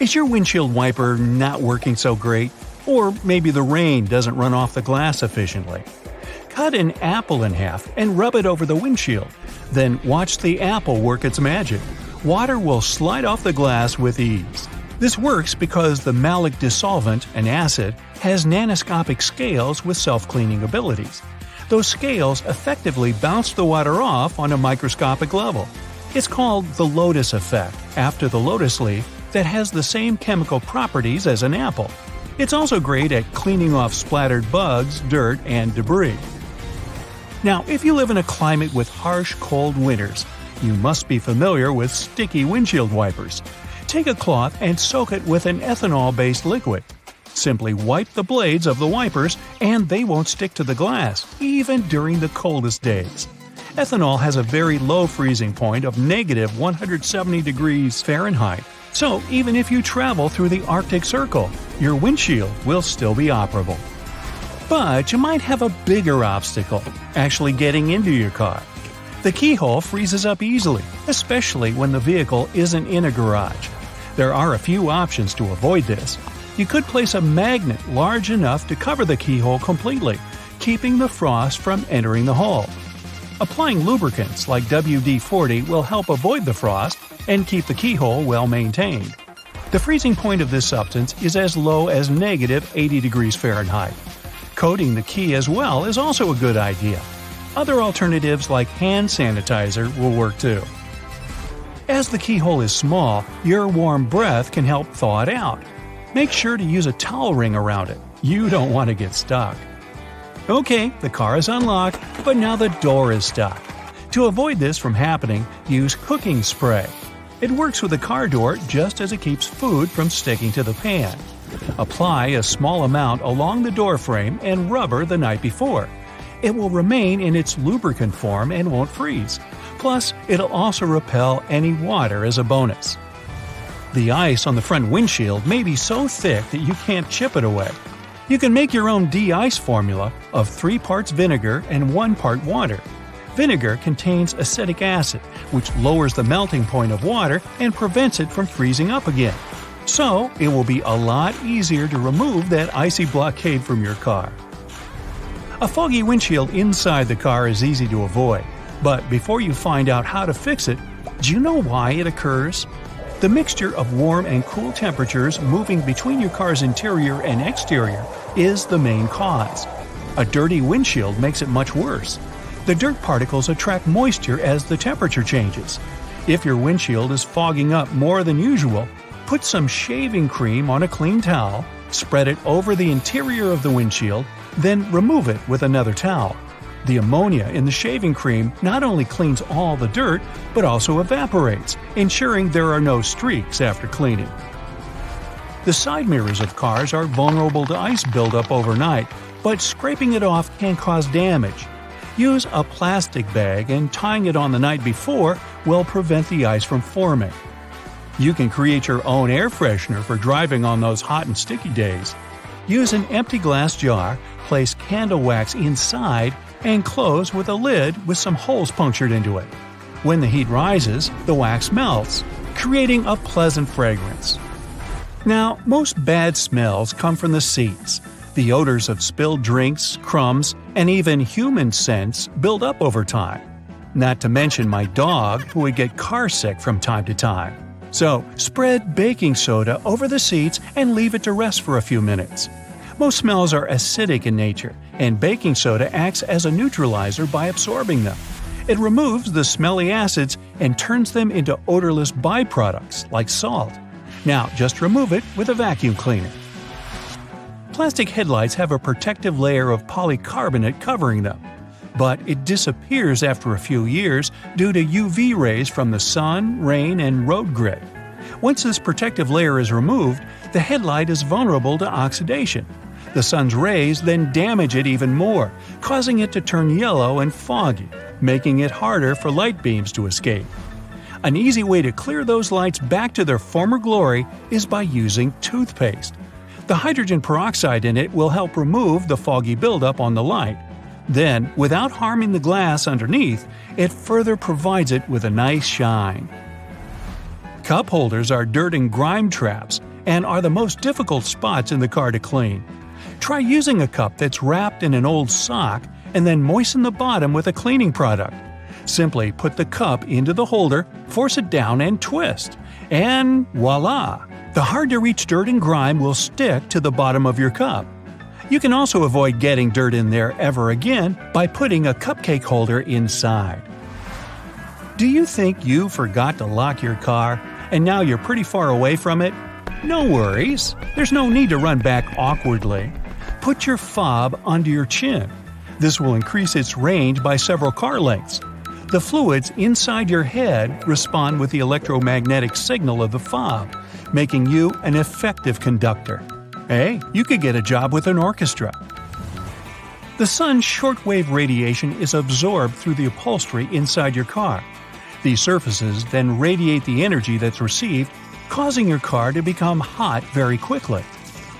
Is your windshield wiper not working so great? Or maybe the rain doesn't run off the glass efficiently? Cut an apple in half and rub it over the windshield. Then watch the apple work its magic. Water will slide off the glass with ease. This works because the malic dissolvent, an acid, has nanoscopic scales with self-cleaning abilities. Those scales effectively bounce the water off on a microscopic level. It's called the lotus effect, after the lotus leaf that has the same chemical properties as an apple. It's also great at cleaning off splattered bugs, dirt, and debris. Now, if you live in a climate with harsh, cold winters, you must be familiar with sticky windshield wipers. Take a cloth and soak it with an ethanol-based liquid. Simply wipe the blades of the wipers and they won't stick to the glass, even during the coldest days. Ethanol has a very low freezing point of negative 170 degrees Fahrenheit, so even if you travel through the Arctic Circle, your windshield will still be operable. But you might have a bigger obstacle, actually getting into your car. The keyhole freezes up easily, especially when the vehicle isn't in a garage. There are a few options to avoid this. You could place a magnet large enough to cover the keyhole completely, keeping the frost from entering the hole. Applying lubricants like WD-40 will help avoid the frost and keep the keyhole well maintained. The freezing point of this substance is as low as negative 80 degrees Fahrenheit. Coating the key as well is also a good idea. Other alternatives like hand sanitizer will work too. As the keyhole is small, your warm breath can help thaw it out. Make sure to use a towel ring around it. You don't want to get stuck. Okay, the car is unlocked, but now the door is stuck. To avoid this from happening, use cooking spray. It works with the car door just as it keeps food from sticking to the pan. Apply a small amount along the door frame and rubber the night before. It will remain in its lubricant form and won't freeze. Plus, it'll also repel any water as a bonus. The ice on the front windshield may be so thick that you can't chip it away. You can make your own de-ice formula of 3 parts vinegar and 1 part water. Vinegar contains acetic acid, which lowers the melting point of water and prevents it from freezing up again. So, it will be a lot easier to remove that icy blockade from your car. A foggy windshield inside the car is easy to avoid, but before you find out how to fix it, do you know why it occurs? The mixture of warm and cool temperatures moving between your car's interior and exterior is the main cause. A dirty windshield makes it much worse. The dirt particles attract moisture as the temperature changes. If your windshield is fogging up more than usual, put some shaving cream on a clean towel, spread it over the interior of the windshield, then remove it with another towel. The ammonia in the shaving cream not only cleans all the dirt, but also evaporates, ensuring there are no streaks after cleaning. The side mirrors of cars are vulnerable to ice buildup overnight, but scraping it off can cause damage. Use a plastic bag and tying it on the night before will prevent the ice from forming. You can create your own air freshener for driving on those hot and sticky days. Use an empty glass jar, place candle wax inside, and close with a lid with some holes punctured into it. When the heat rises, the wax melts, creating a pleasant fragrance. Now, most bad smells come from the seats. The odors of spilled drinks, crumbs, and even human scents build up over time. Not to mention my dog, who would get car sick from time to time. So, spread baking soda over the seats and leave it to rest for a few minutes. Most smells are acidic in nature, and baking soda acts as a neutralizer by absorbing them. It removes the smelly acids and turns them into odorless byproducts like salt. Now, just remove it with a vacuum cleaner. Plastic headlights have a protective layer of polycarbonate covering them, but it disappears after a few years due to UV rays from the sun, rain, and road grit. Once this protective layer is removed, the headlight is vulnerable to oxidation. The sun's rays then damage it even more, causing it to turn yellow and foggy, making it harder for light beams to escape. An easy way to clear those lights back to their former glory is by using toothpaste. The hydrogen peroxide in it will help remove the foggy buildup on the light. Then, without harming the glass underneath, it further provides it with a nice shine. Cup holders are dirt and grime traps, and are the most difficult spots in the car to clean. Try using a cup that's wrapped in an old sock and then moisten the bottom with a cleaning product. Simply put the cup into the holder, force it down and twist. And voila! The hard-to-reach dirt and grime will stick to the bottom of your cup. You can also avoid getting dirt in there ever again by putting a cupcake holder inside. Do you think you forgot to lock your car and now you're pretty far away from it? No worries. There's no need to run back awkwardly. Put your fob under your chin. This will increase its range by several car lengths. The fluids inside your head respond with the electromagnetic signal of the fob, making you an effective conductor. Hey, you could get a job with an orchestra. The sun's shortwave radiation is absorbed through the upholstery inside your car. These surfaces then radiate the energy that's received, causing your car to become hot very quickly.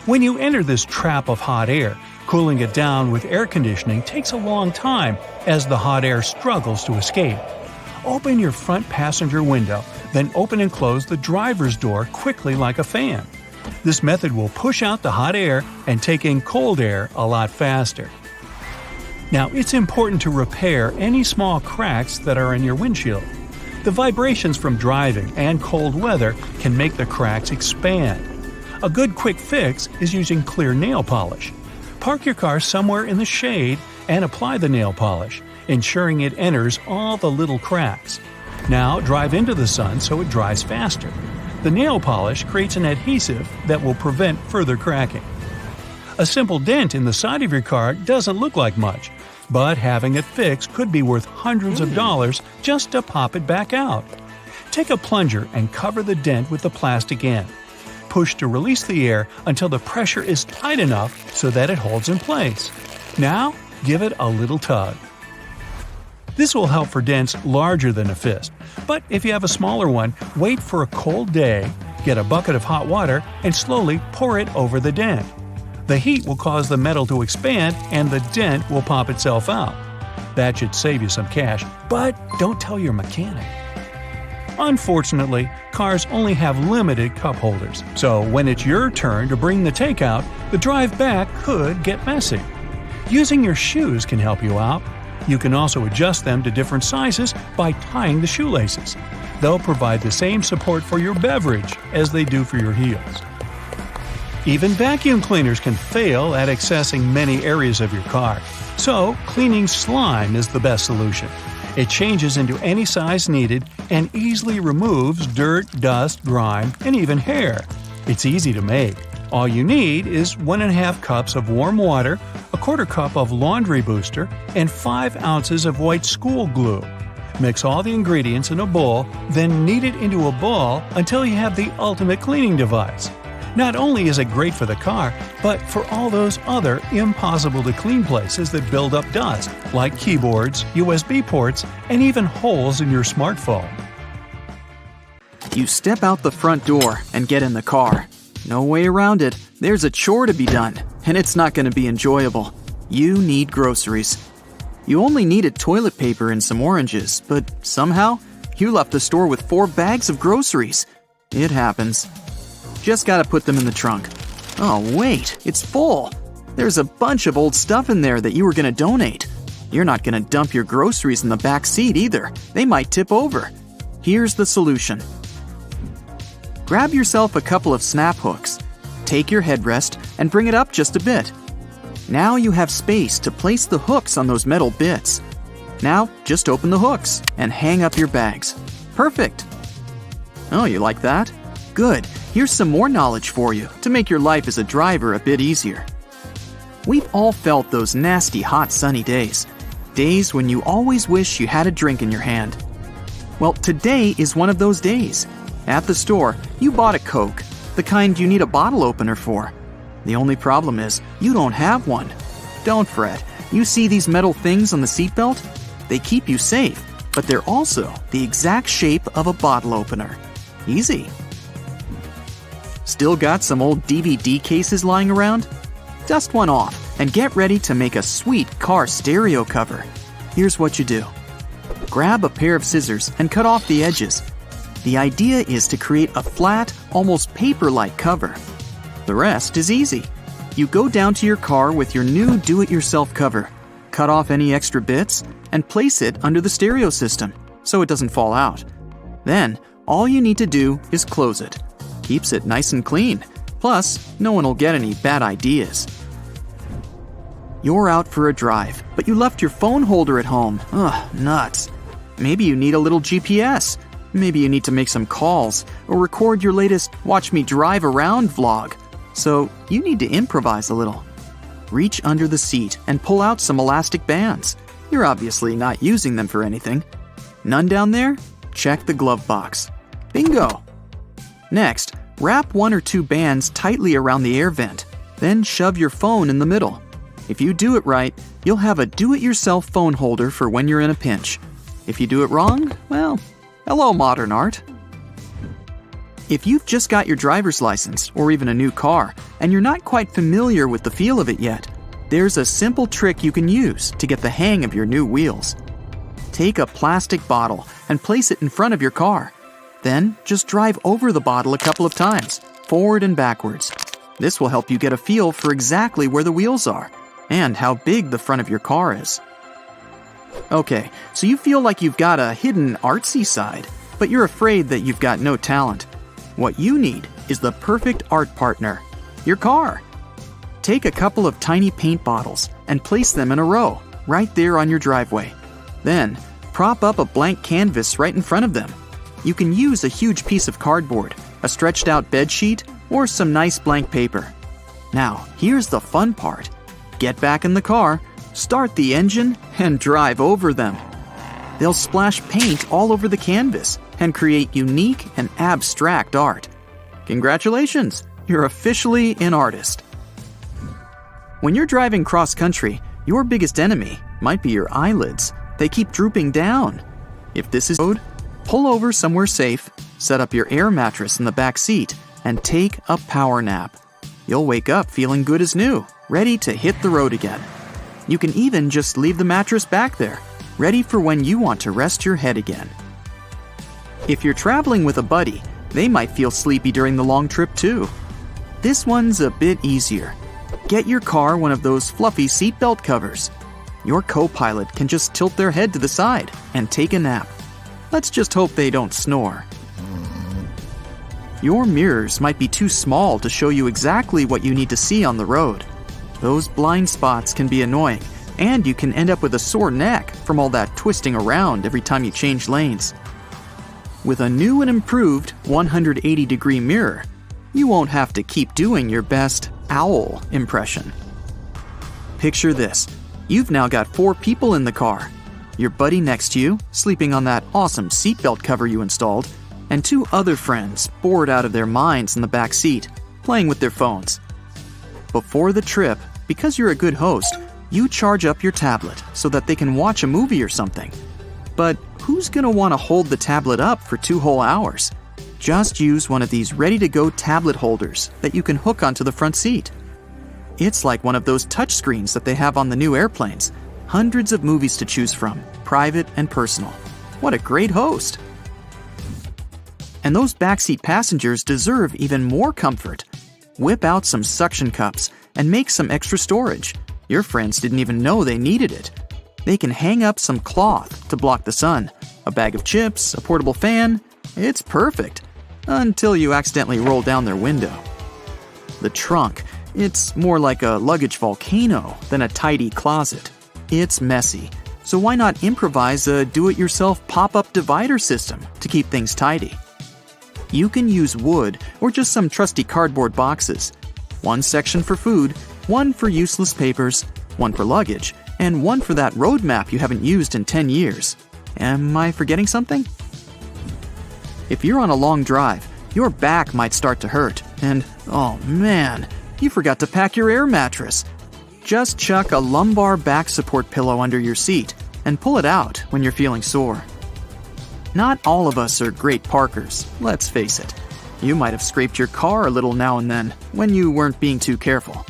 When you enter this trap of hot air, cooling it down with air conditioning takes a long time as the hot air struggles to escape. Open your front passenger window, then open and close the driver's door quickly like a fan. This method will push out the hot air and take in cold air a lot faster. Now, it's important to repair any small cracks that are in your windshield. The vibrations from driving and cold weather can make the cracks expand. A good quick fix is using clear nail polish. Park your car somewhere in the shade and apply the nail polish, ensuring it enters all the little cracks. Now drive into the sun so it dries faster. The nail polish creates an adhesive that will prevent further cracking. A simple dent in the side of your car doesn't look like much, but having it fixed could be worth hundreds of dollars just to pop it back out. Take a plunger and cover the dent with the plastic end. Push to release the air until the pressure is tight enough so that it holds in place. Now, give it a little tug. This will help for dents larger than a fist, but if you have a smaller one, wait for a cold day, get a bucket of hot water, and slowly pour it over the dent. The heat will cause the metal to expand and the dent will pop itself out. That should save you some cash, but don't tell your mechanic. Unfortunately, cars only have limited cup holders, so when it's your turn to bring the takeout, the drive back could get messy. Using your shoes can help you out. You can also adjust them to different sizes by tying the shoelaces. They'll provide the same support for your beverage as they do for your heels. Even vacuum cleaners can fail at accessing many areas of your car, so cleaning slime is the best solution. It changes into any size needed and easily removes dirt, dust, grime, and even hair. It's easy to make. All you need is 1.5 cups of warm water, a 1/4 cup of laundry booster, and 5 ounces of white school glue. Mix all the ingredients in a bowl, then knead it into a ball until you have the ultimate cleaning device. Not only is it great for the car, but for all those other impossible-to-clean places that build up dust, like keyboards, USB ports, and even holes in your smartphone. You step out the front door and get in the car. No way around it. There's a chore to be done, and it's not going to be enjoyable. You need groceries. You only needed toilet paper and some oranges, but somehow, you left the store with 4 bags of groceries. It happens. Just gotta put them in the trunk. Oh wait, it's full. There's a bunch of old stuff in there that you were gonna donate. You're not gonna dump your groceries in the back seat either. They might tip over. Here's the solution. Grab yourself a couple of snap hooks. Take your headrest and bring it up just a bit. Now you have space to place the hooks on those metal bits. Now just open the hooks and hang up your bags. Perfect. Oh, you like that? Good. Here's some more knowledge for you to make your life as a driver a bit easier. We've all felt those nasty hot sunny days. Days when you always wish you had a drink in your hand. Well, today is one of those days. At the store, you bought a Coke, the kind you need a bottle opener for. The only problem is, you don't have one. Don't fret. You see these metal things on the seatbelt? They keep you safe, but they're also the exact shape of a bottle opener. Easy. Still got some old DVD cases lying around? Dust one off and get ready to make a sweet car stereo cover. Here's what you do. Grab a pair of scissors and cut off the edges. The idea is to create a flat, almost paper-like cover. The rest is easy. You go down to your car with your new do-it-yourself cover, cut off any extra bits, and place it under the stereo system so it doesn't fall out. Then, all you need to do is close it. Keeps it nice and clean. Plus, no one will get any bad ideas. You're out for a drive, but you left your phone holder at home. Ugh, nuts. Maybe you need a little GPS. Maybe you need to make some calls or record your latest Watch Me Drive Around vlog. So you need to improvise a little. Reach under the seat and pull out some elastic bands. You're obviously not using them for anything. None down there? Check the glove box. Bingo! Next, wrap 1 or 2 bands tightly around the air vent. Then shove your phone in the middle. If you do it right, you'll have a do-it-yourself phone holder for when you're in a pinch. If you do it wrong, well, hello, modern art. If you've just got your driver's license or even a new car and you're not quite familiar with the feel of it yet, there's a simple trick you can use to get the hang of your new wheels. Take a plastic bottle and place it in front of your car. Then just drive over the bottle a couple of times, forward and backwards. This will help you get a feel for exactly where the wheels are and how big the front of your car is. Okay, so you feel like you've got a hidden artsy side, but you're afraid that you've got no talent. What you need is the perfect art partner, your car. Take a couple of tiny paint bottles and place them in a row, right there on your driveway. Then, prop up a blank canvas right in front of them. You can use a huge piece of cardboard, a stretched out bed sheet, or some nice blank paper. Now, here's the fun part. Get back in the car, start the engine, and drive over them. They'll splash paint all over the canvas and create unique and abstract art. Congratulations, you're officially an artist. When you're driving cross-country, your biggest enemy might be your eyelids. They keep drooping down. If this is road, pull over somewhere safe, set up your air mattress in the back seat, and take a power nap. You'll wake up feeling good as new, ready to hit the road again. You can even just leave the mattress back there, ready for when you want to rest your head again. If you're traveling with a buddy, they might feel sleepy during the long trip too. This one's a bit easier. Get your car one of those fluffy seatbelt covers. Your co-pilot can just tilt their head to the side and take a nap. Let's just hope they don't snore. Your mirrors might be too small to show you exactly what you need to see on the road. Those blind spots can be annoying, and you can end up with a sore neck from all that twisting around every time you change lanes. With a new and improved 180-degree mirror, you won't have to keep doing your best owl impression. Picture this. You've now got 4 people in the car. Your buddy next to you, sleeping on that awesome seatbelt cover you installed, and 2 other friends bored out of their minds in the back seat, playing with their phones. Before the trip, because you're a good host, you charge up your tablet so that they can watch a movie or something. But who's going to want to hold the tablet up for 2 whole hours? Just use one of these ready-to-go tablet holders that you can hook onto the front seat. It's like one of those touchscreens that they have on the new airplanes. Hundreds of movies to choose from, private and personal. What a great host! And those backseat passengers deserve even more comfort. Whip out some suction cups and make some extra storage. Your friends didn't even know they needed it. They can hang up some cloth to block the sun, a bag of chips, a portable fan. It's perfect. Until you accidentally roll down their window. The trunk, it's more like a luggage volcano than a tidy closet. It's messy, so why not improvise a do-it-yourself pop-up divider system to keep things tidy? You can use wood or just some trusty cardboard boxes. One section for food, one for useless papers, one for luggage, and one for that road map you haven't used in 10 years. Am I forgetting something? If you're on a long drive, your back might start to hurt, and oh man, you forgot to pack your air mattress. Just chuck a lumbar back support pillow under your seat and pull it out when you're feeling sore. Not all of us are great parkers, let's face it. You might have scraped your car a little now and then when you weren't being too careful.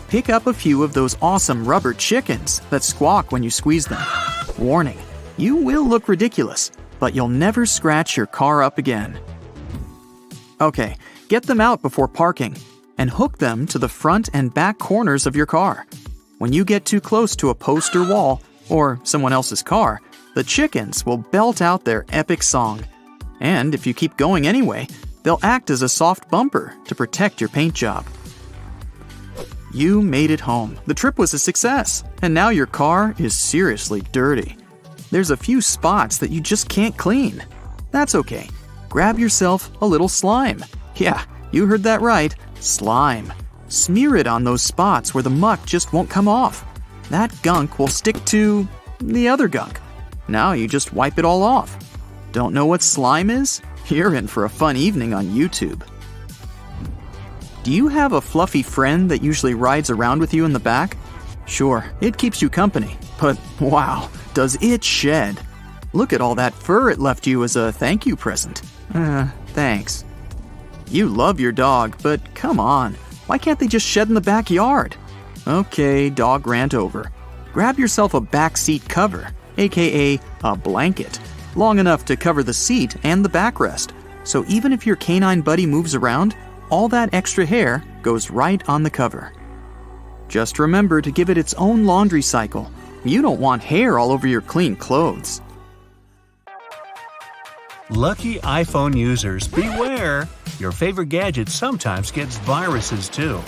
Pick up a few of those awesome rubber chickens that squawk when you squeeze them. Warning, you will look ridiculous, but you'll never scratch your car up again. Okay, get them out before parking and hook them to the front and back corners of your car. When you get too close to a post or wall or someone else's car, the chickens will belt out their epic song. And if you keep going anyway, they'll act as a soft bumper to protect your paint job. You made it home. The trip was a success, and now your car is seriously dirty. There's a few spots that you just can't clean. That's okay. Grab yourself a little slime. Yeah, you heard that right, slime. Smear it on those spots where the muck just won't come off. That gunk will stick to the other gunk. Now you just wipe it all off. Don't know what slime is? You're in for a fun evening on YouTube. Do you have a fluffy friend that usually rides around with you in the back? Sure, it keeps you company, but wow, does it shed. Look at all that fur it left you as a thank you present. Thanks. You love your dog, but come on, why can't they just shed in the backyard? Okay, dog rant over. Grab yourself a back seat cover, aka a blanket, long enough to cover the seat and the backrest, so even if your canine buddy moves around, all that extra hair goes right on the cover. Just remember to give it its own laundry cycle. You don't want hair all over your clean clothes. Lucky iPhone users, beware! Your favorite gadget sometimes gets viruses too.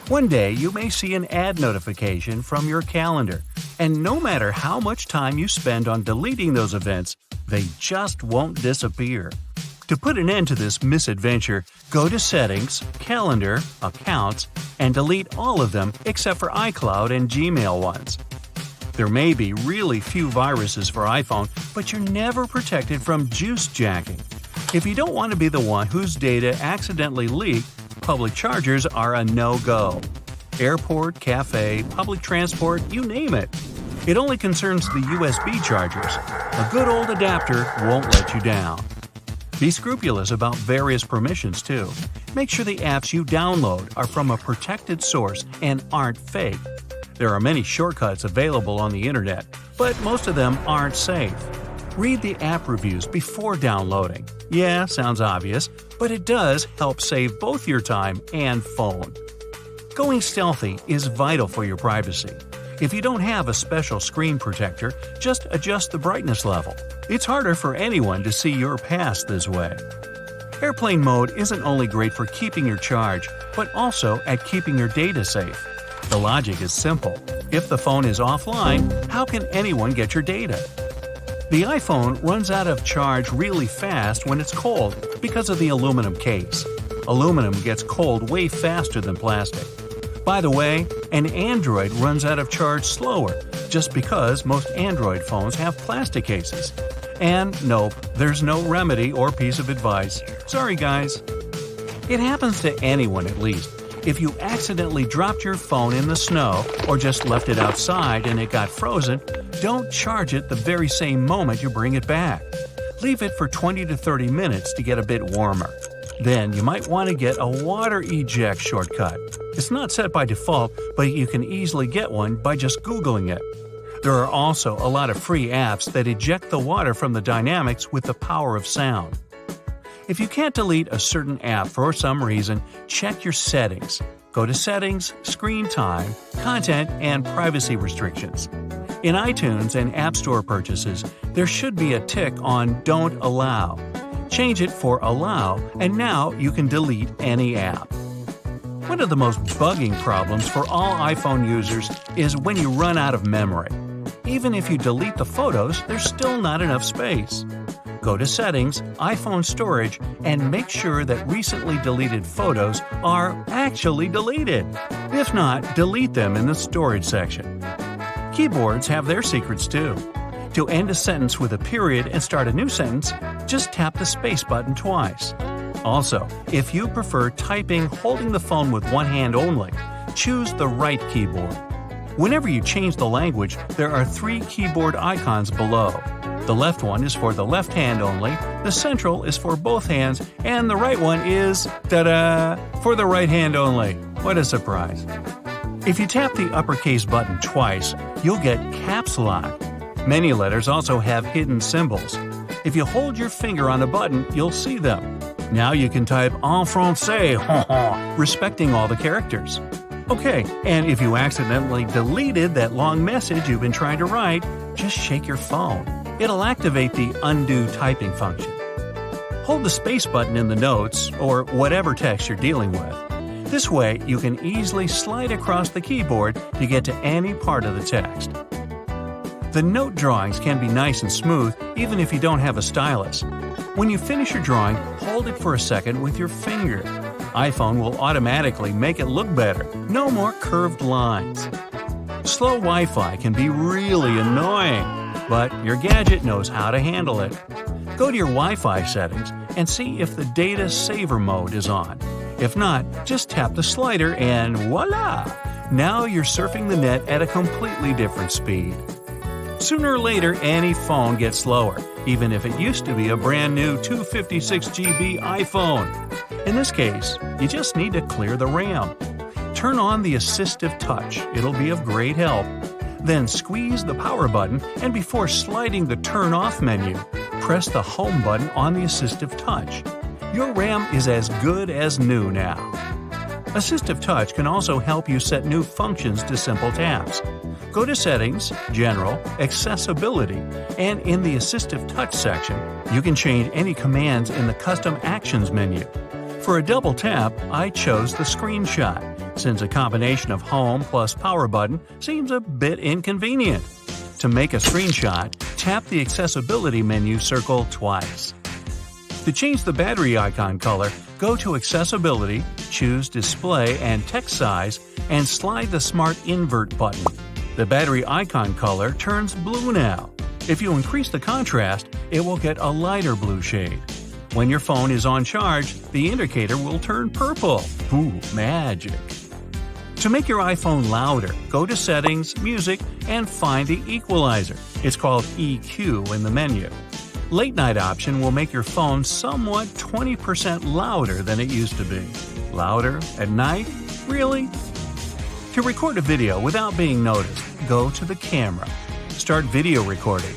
One day you may see an ad notification from your calendar, and no matter how much time you spend on deleting those events, they just won't disappear. To put an end to this misadventure, go to Settings, Calendar, Accounts, and delete all of them except for iCloud and Gmail ones. There may be really few viruses for iPhone, but you're never protected from juice jacking. If you don't want to be the one whose data accidentally leaked, public chargers are a no-go. Airport, cafe, public transport, you name it. It only concerns the USB chargers. A good old adapter won't let you down. Be scrupulous about various permissions too. Make sure the apps you download are from a protected source and aren't fake. There are many shortcuts available on the internet, but most of them aren't safe. Read the app reviews before downloading. Yeah, sounds obvious, but it does help save both your time and phone. Going stealthy is vital for your privacy. If you don't have a special screen protector, just adjust the brightness level. It's harder for anyone to see your past this way. Airplane mode isn't only great for keeping your charge, but also at keeping your data safe. The logic is simple. If the phone is offline, how can anyone get your data? The iPhone runs out of charge really fast when it's cold because of the aluminum case. Aluminum gets cold way faster than plastic. By the way, an Android runs out of charge slower, just because most Android phones have plastic cases. And nope, there's no remedy or piece of advice. Sorry guys. It happens to anyone at least. If you accidentally dropped your phone in the snow or just left it outside and it got frozen, don't charge it the very same moment you bring it back. Leave it for 20 to 30 minutes to get a bit warmer. Then you might want to get a water eject shortcut. It's not set by default, but you can easily get one by just Googling it. There are also a lot of free apps that eject the water from the dynamics with the power of sound. If you can't delete a certain app for some reason, check your settings. Go to Settings, Screen Time, Content, and Privacy Restrictions. In iTunes and App Store purchases, there should be a tick on Don't Allow. Change it for Allow, and now you can delete any app. One of the most bugging problems for all iPhone users is when you run out of memory. Even if you delete the photos, there's still not enough space. Go to Settings, iPhone Storage, and make sure that recently deleted photos are actually deleted. If not, delete them in the Storage section. Keyboards have their secrets too. To end a sentence with a period and start a new sentence, just tap the space button twice. Also, if you prefer typing holding the phone with one hand only, choose the right keyboard. Whenever you change the language, there are 3 keyboard icons below. The left one is for the left hand only, the central is for both hands, and the right one is, ta-da, for the right hand only. What a surprise. If you tap the uppercase button twice, you'll get Caps Lock. Many letters also have hidden symbols. If you hold your finger on a button, you'll see them. Now you can type en français, respecting all the characters. Okay, and if you accidentally deleted that long message you've been trying to write, just shake your phone. It'll activate the undo typing function. Hold the space button in the notes, or whatever text you're dealing with. This way, you can easily slide across the keyboard to get to any part of the text. The note drawings can be nice and smooth even if you don't have a stylus. When you finish your drawing, hold it for a second with your finger. iPhone will automatically make it look better. No more curved lines. Slow Wi-Fi can be really annoying, but your gadget knows how to handle it. Go to your Wi-Fi settings and see if the data saver mode is on. If not, just tap the slider and voila! Now you're surfing the net at a completely different speed. Sooner or later, any phone gets slower, even if it used to be a brand new 256GB iPhone. In this case, you just need to clear the RAM. Turn on the assistive touch, it'll be of great help. Then squeeze the power button, and before sliding the turn off menu, press the home button on the assistive touch. Your RAM is as good as new now. Assistive touch can also help you set new functions to simple taps. Go to Settings, General, Accessibility, and in the Assistive Touch section, you can change any commands in the Custom Actions menu. For a double tap, I chose the screenshot, since a combination of Home plus Power button seems a bit inconvenient. To make a screenshot, tap the Accessibility menu circle twice. To change the battery icon color, go to Accessibility, choose Display and Text Size, and slide the Smart Invert button. The battery icon color turns blue now. If you increase the contrast, it will get a lighter blue shade. When your phone is on charge, the indicator will turn purple. Ooh, magic! To make your iPhone louder, go to Settings, Music, and find the equalizer. It's called EQ in the menu. Late night option will make your phone somewhat 20% louder than it used to be. Louder at night? Really? To record a video without being noticed, go to the camera. Start video recording.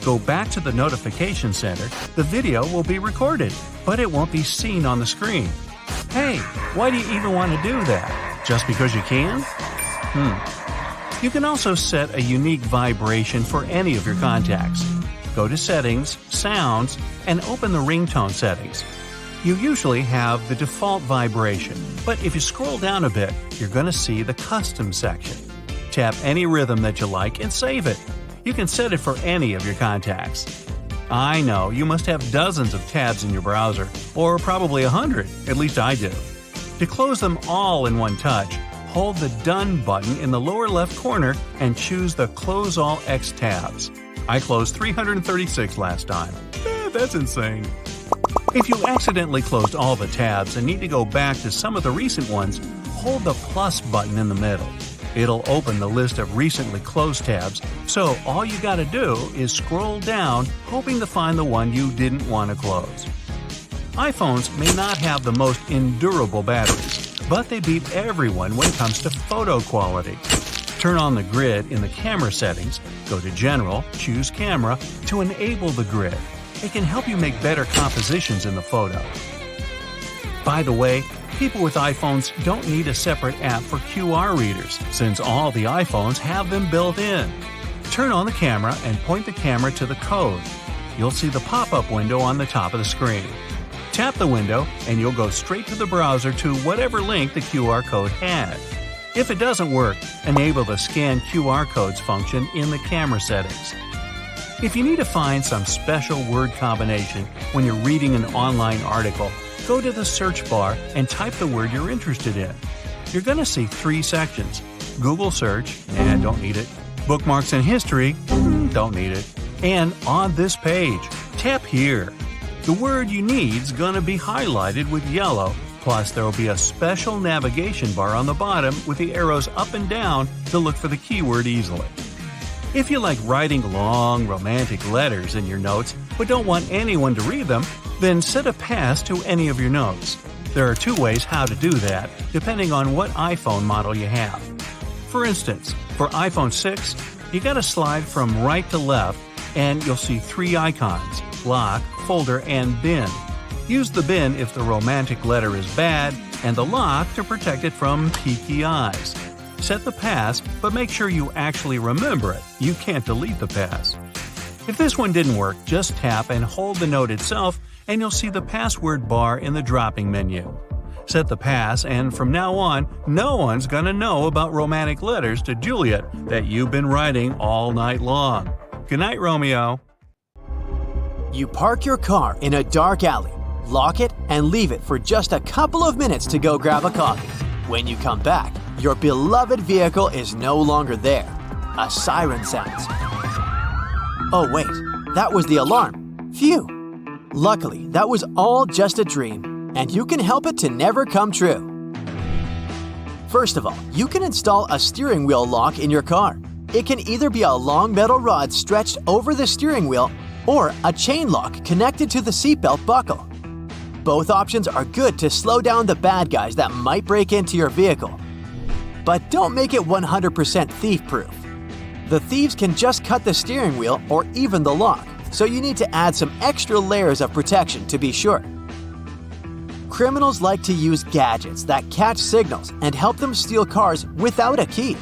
Go back to the notification center. The video will be recorded, but it won't be seen on the screen. Hey, why do you even want to do that? Just because you can? You can also set a unique vibration for any of your contacts. Go to Settings, Sounds, and open the ringtone settings. You usually have the default vibration, but if you scroll down a bit, you're going to see the Custom section. Tap any rhythm that you like and save it. You can set it for any of your contacts. I know, you must have dozens of tabs in your browser, or probably 100, at least I do. To close them all in one touch, hold the Done button in the lower left corner and choose the Close All X tabs. I closed 336 last time. That's insane. If you accidentally closed all the tabs and need to go back to some of the recent ones, hold the plus button in the middle. It'll open the list of recently closed tabs, so all you gotta do is scroll down, hoping to find the one you didn't want to close. iPhones may not have the most endurable batteries, but they beat everyone when it comes to photo quality. Turn on the grid in the camera settings, go to General, choose Camera to enable the grid. It can help you make better compositions in the photo. By the way, people with iPhones don't need a separate app for QR readers, since all the iPhones have them built in. Turn on the camera and point the camera to the code. You'll see the pop-up window on the top of the screen. Tap the window and you'll go straight to the browser to whatever link the QR code had. If it doesn't work, enable the Scan QR Codes function in the camera settings. If you need to find some special word combination when you're reading an online article, go to the search bar and type the word you're interested in. You're going to see 3 sections: Google Search, and don't need it; Bookmarks and History, don't need it; and On This Page. Tap here. The word you need's going to be highlighted with yellow, plus there will be a special navigation bar on the bottom with the arrows up and down to look for the keyword easily. If you like writing long, romantic letters in your notes but don't want anyone to read them, then set a pass to any of your notes. There are 2 ways how to do that, depending on what iPhone model you have. For instance, for iPhone 6, you gotta slide from right to left and you'll see 3 icons: lock, folder, and bin. Use the bin if the romantic letter is bad, and the lock to protect it from peeky eyes. Set the pass, but make sure you actually remember it. You can't delete the pass. If this one didn't work, just tap and hold the note itself, and you'll see the password bar in the dropping menu. Set the pass, and from now on, no one's gonna know about romantic letters to Juliet that you've been writing all night long. Good night, Romeo. You park your car in a dark alley, lock it, and leave it for just a couple of minutes to go grab a coffee. When you come back, your beloved vehicle is no longer there. A siren sounds. Oh wait, that was the alarm. Phew! Luckily, that was all just a dream, and you can help it to never come true. First of all, you can install a steering wheel lock in your car. It can either be a long metal rod stretched over the steering wheel or a chain lock connected to the seatbelt buckle. Both options are good to slow down the bad guys that might break into your vehicle. But don't make it 100% thief-proof. The thieves can just cut the steering wheel or even the lock, so you need to add some extra layers of protection to be sure. Criminals like to use gadgets that catch signals and help them steal cars without a key.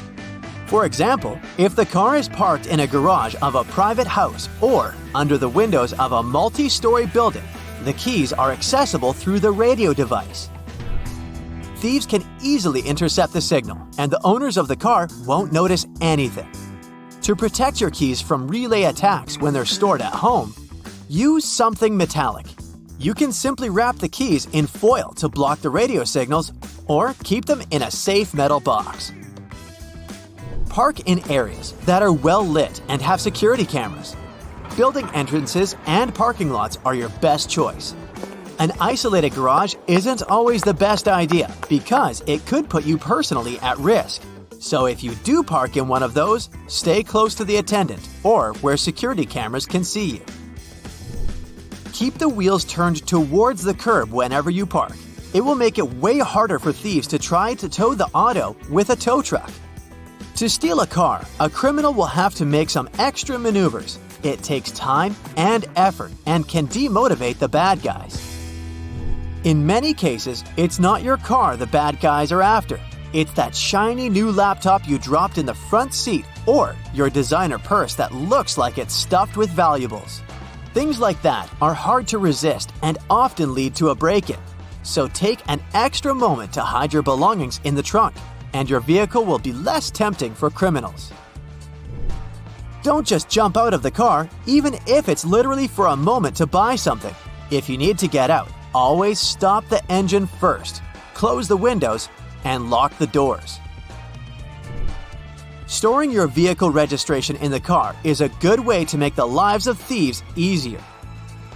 For example, if the car is parked in a garage of a private house or under the windows of a multi-story building, the keys are accessible through the radio device. Thieves can easily intercept the signal, and the owners of the car won't notice anything. To protect your keys from relay attacks when they're stored at home, use something metallic. You can simply wrap the keys in foil to block the radio signals or keep them in a safe metal box. Park in areas that are well lit and have security cameras. Building entrances and parking lots are your best choice. An isolated garage isn't always the best idea because it could put you personally at risk. So if you do park in one of those, stay close to the attendant or where security cameras can see you. Keep the wheels turned towards the curb whenever you park. It will make it way harder for thieves to try to tow the auto with a tow truck. To steal a car, a criminal will have to make some extra maneuvers. It takes time and effort and can demotivate the bad guys. In many cases, it's not your car the bad guys are after. It's that shiny new laptop you dropped in the front seat or your designer purse that looks like it's stuffed with valuables. Things like that are hard to resist and often lead to a break-in. So take an extra moment to hide your belongings in the trunk, and your vehicle will be less tempting for criminals. Don't just jump out of the car, even if it's literally for a moment to buy something. If you need to get out, always stop the engine first, close the windows, and lock the doors. Storing your vehicle registration in the car is a good way to make the lives of thieves easier.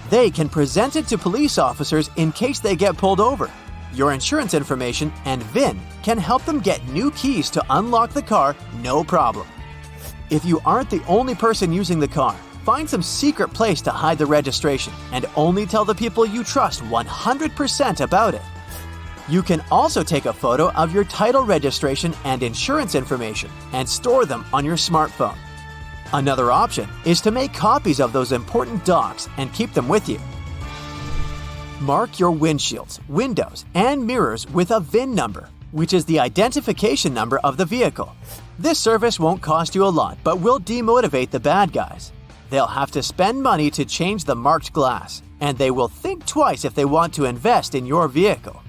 They can present it to police officers in case they get pulled over. Your insurance information and VIN can help them get new keys to unlock the car, no problem. If you aren't the only person using the car, find some secret place to hide the registration and only tell the people you trust 100% about it. You can also take a photo of your title registration and insurance information and store them on your smartphone. Another option is to make copies of those important docs and keep them with you. Mark your windshields, windows, and mirrors with a VIN number, which is the identification number of the vehicle. This service won't cost you a lot, but will demotivate the bad guys. They'll have to spend money to change the marked glass, and they will think twice if they want to invest in your vehicle.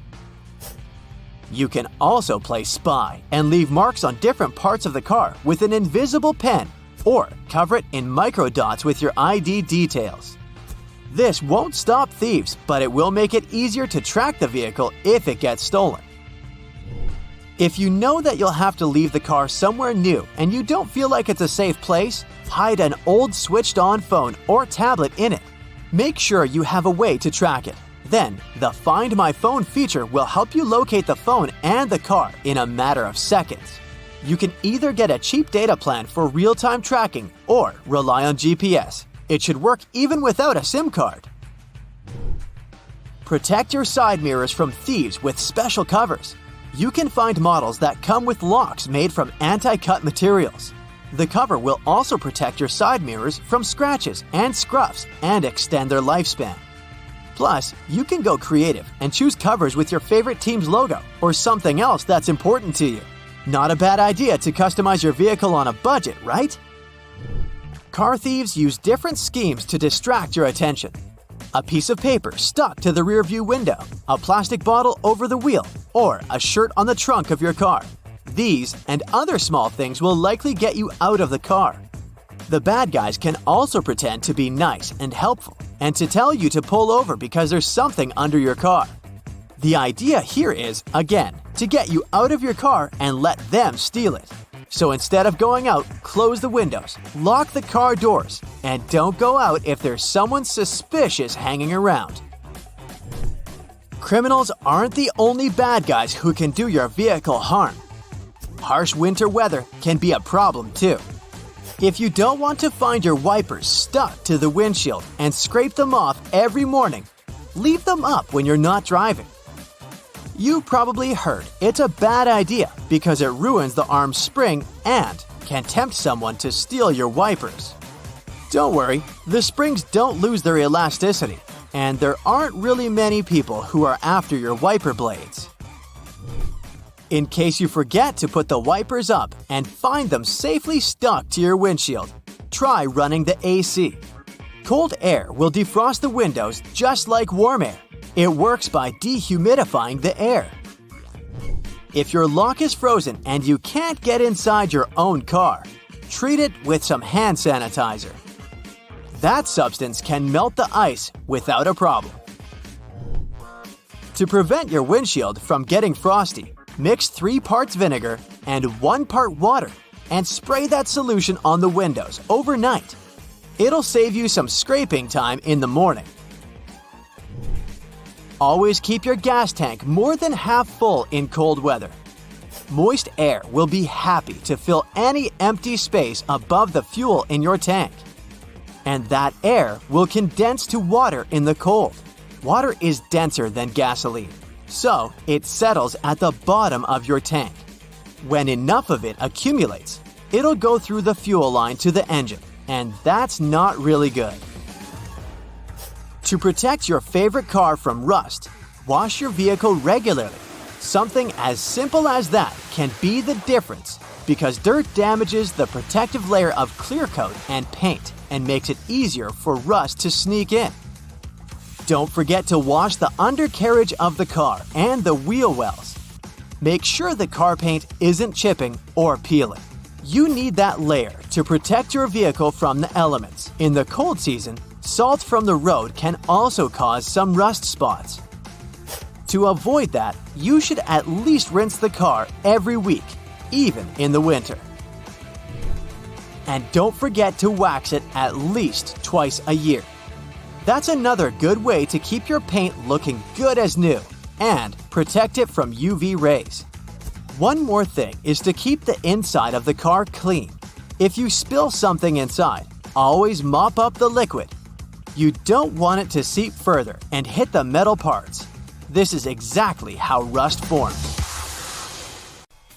You can also play spy and leave marks on different parts of the car with an invisible pen, or cover it in microdots with your ID details. This won't stop thieves, but it will make it easier to track the vehicle if it gets stolen. If you know that you'll have to leave the car somewhere new and you don't feel like it's a safe place, hide an old switched-on phone or tablet in it. Make sure you have a way to track it. Then, the Find My Phone feature will help you locate the phone and the car in a matter of seconds. You can either get a cheap data plan for real-time tracking or rely on GPS. It should work even without a SIM card. Protect your side mirrors from thieves with special covers. You can find models that come with locks made from anti-cut materials. The cover will also protect your side mirrors from scratches and scuffs and extend their lifespan. Plus, you can go creative and choose covers with your favorite team's logo or something else that's important to you. Not a bad idea to customize your vehicle on a budget, right? Car thieves use different schemes to distract your attention. A piece of paper stuck to the rearview window, a plastic bottle over the wheel, or a shirt on the trunk of your car. These and other small things will likely get you out of the car. The bad guys can also pretend to be nice and helpful and to tell you to pull over because there's something under your car. The idea here is, again, to get you out of your car and let them steal it. So instead of going out, close the windows, lock the car doors, and don't go out if there's someone suspicious hanging around. Criminals aren't the only bad guys who can do your vehicle harm. Harsh winter weather can be a problem too. If you don't want to find your wipers stuck to the windshield and scrape them off every morning, leave them up when you're not driving. You probably heard it's a bad idea because it ruins the arm's spring and can tempt someone to steal your wipers. Don't worry, the springs don't lose their elasticity, and there aren't really many people who are after your wiper blades. In case you forget to put the wipers up and find them safely stuck to your windshield, try running the AC. Cold air will defrost the windows just like warm air. It works by dehumidifying the air. If your lock is frozen and you can't get inside your own car, treat it with some hand sanitizer. That substance can melt the ice without a problem. To prevent your windshield from getting frosty, mix 3 parts vinegar and 1 part water and spray that solution on the windows overnight. It'll save you some scraping time in the morning. Always keep your gas tank more than half full in cold weather. Moist air will be happy to fill any empty space above the fuel in your tank. And that air will condense to water in the cold. Water is denser than gasoline, so it settles at the bottom of your tank. When enough of it accumulates, it'll go through the fuel line to the engine, and that's not really good. To protect your favorite car from rust, wash your vehicle regularly. Something as simple as that can be the difference because dirt damages the protective layer of clear coat and paint and makes it easier for rust to sneak in. Don't forget to wash the undercarriage of the car and the wheel wells. Make sure the car paint isn't chipping or peeling. You need that layer to protect your vehicle from the elements. In the cold season, salt from the road can also cause some rust spots. To avoid that, you should at least rinse the car every week, even in the winter. And don't forget to wax it at least twice a year. That's another good way to keep your paint looking good as new and protect it from UV rays. One more thing is to keep the inside of the car clean. If you spill something inside, always mop up the liquid. You don't want it to seep further and hit the metal parts. This is exactly how rust forms.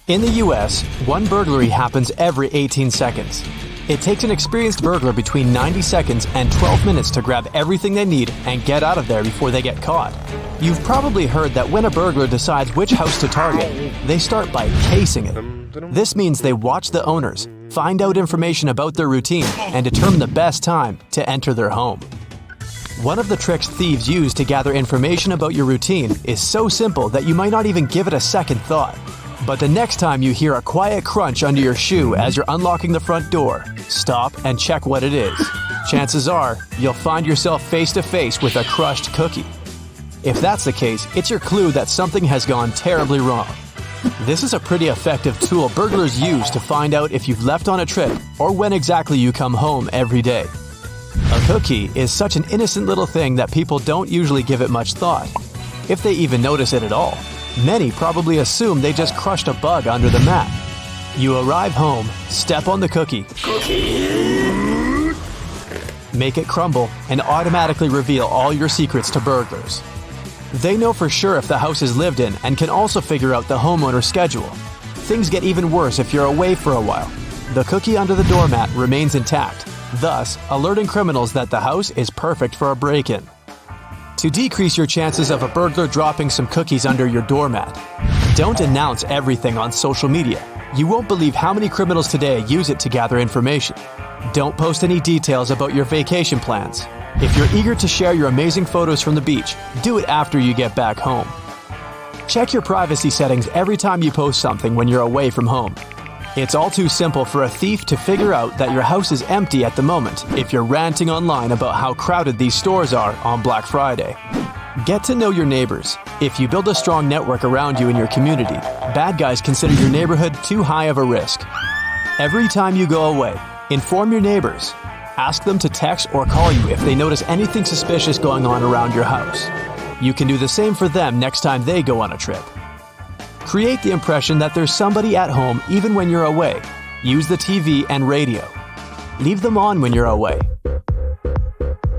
In the US, one burglary happens every 18 seconds. It takes an experienced burglar between 90 seconds and 12 minutes to grab everything they need and get out of there before they get caught. You've probably heard that when a burglar decides which house to target, they start by casing it. This means they watch the owners, find out information about their routine, and determine the best time to enter their home. One of the tricks thieves use to gather information about your routine is so simple that you might not even give it a second thought. But the next time you hear a quiet crunch under your shoe as you're unlocking the front door, stop and check what it is. Chances are, you'll find yourself face to face with a crushed cookie. If that's the case, it's your clue that something has gone terribly wrong. This is a pretty effective tool burglars use to find out if you've left on a trip or when exactly you come home every day. A cookie is such an innocent little thing that people don't usually give it much thought, if they even notice it at all. Many probably assume they just crushed a bug under the mat. You arrive home, step on the cookie, make it crumble, and automatically reveal all your secrets to burglars. They know for sure if the house is lived in and can also figure out the homeowner's schedule. Things get even worse if you're away for a while. The cookie under the doormat remains intact, thus alerting criminals that the house is perfect for a break-in. To decrease your chances of a burglar dropping some cookies under your doormat, don't announce everything on social media. You won't believe how many criminals today use it to gather information. Don't post any details about your vacation plans. If you're eager to share your amazing photos from the beach, do it after you get back home. Check your privacy settings every time you post something when you're away from home. It's all too simple for a thief to figure out that your house is empty at the moment if you're ranting online about how crowded these stores are on Black Friday. Get to know your neighbors. If you build a strong network around you in your community, bad guys consider your neighborhood too high of a risk. Every time you go away, inform your neighbors. Ask them to text or call you if they notice anything suspicious going on around your house. You can do the same for them next time they go on a trip. Create the impression that there's somebody at home even when you're away. Use the TV and radio. Leave them on when you're away.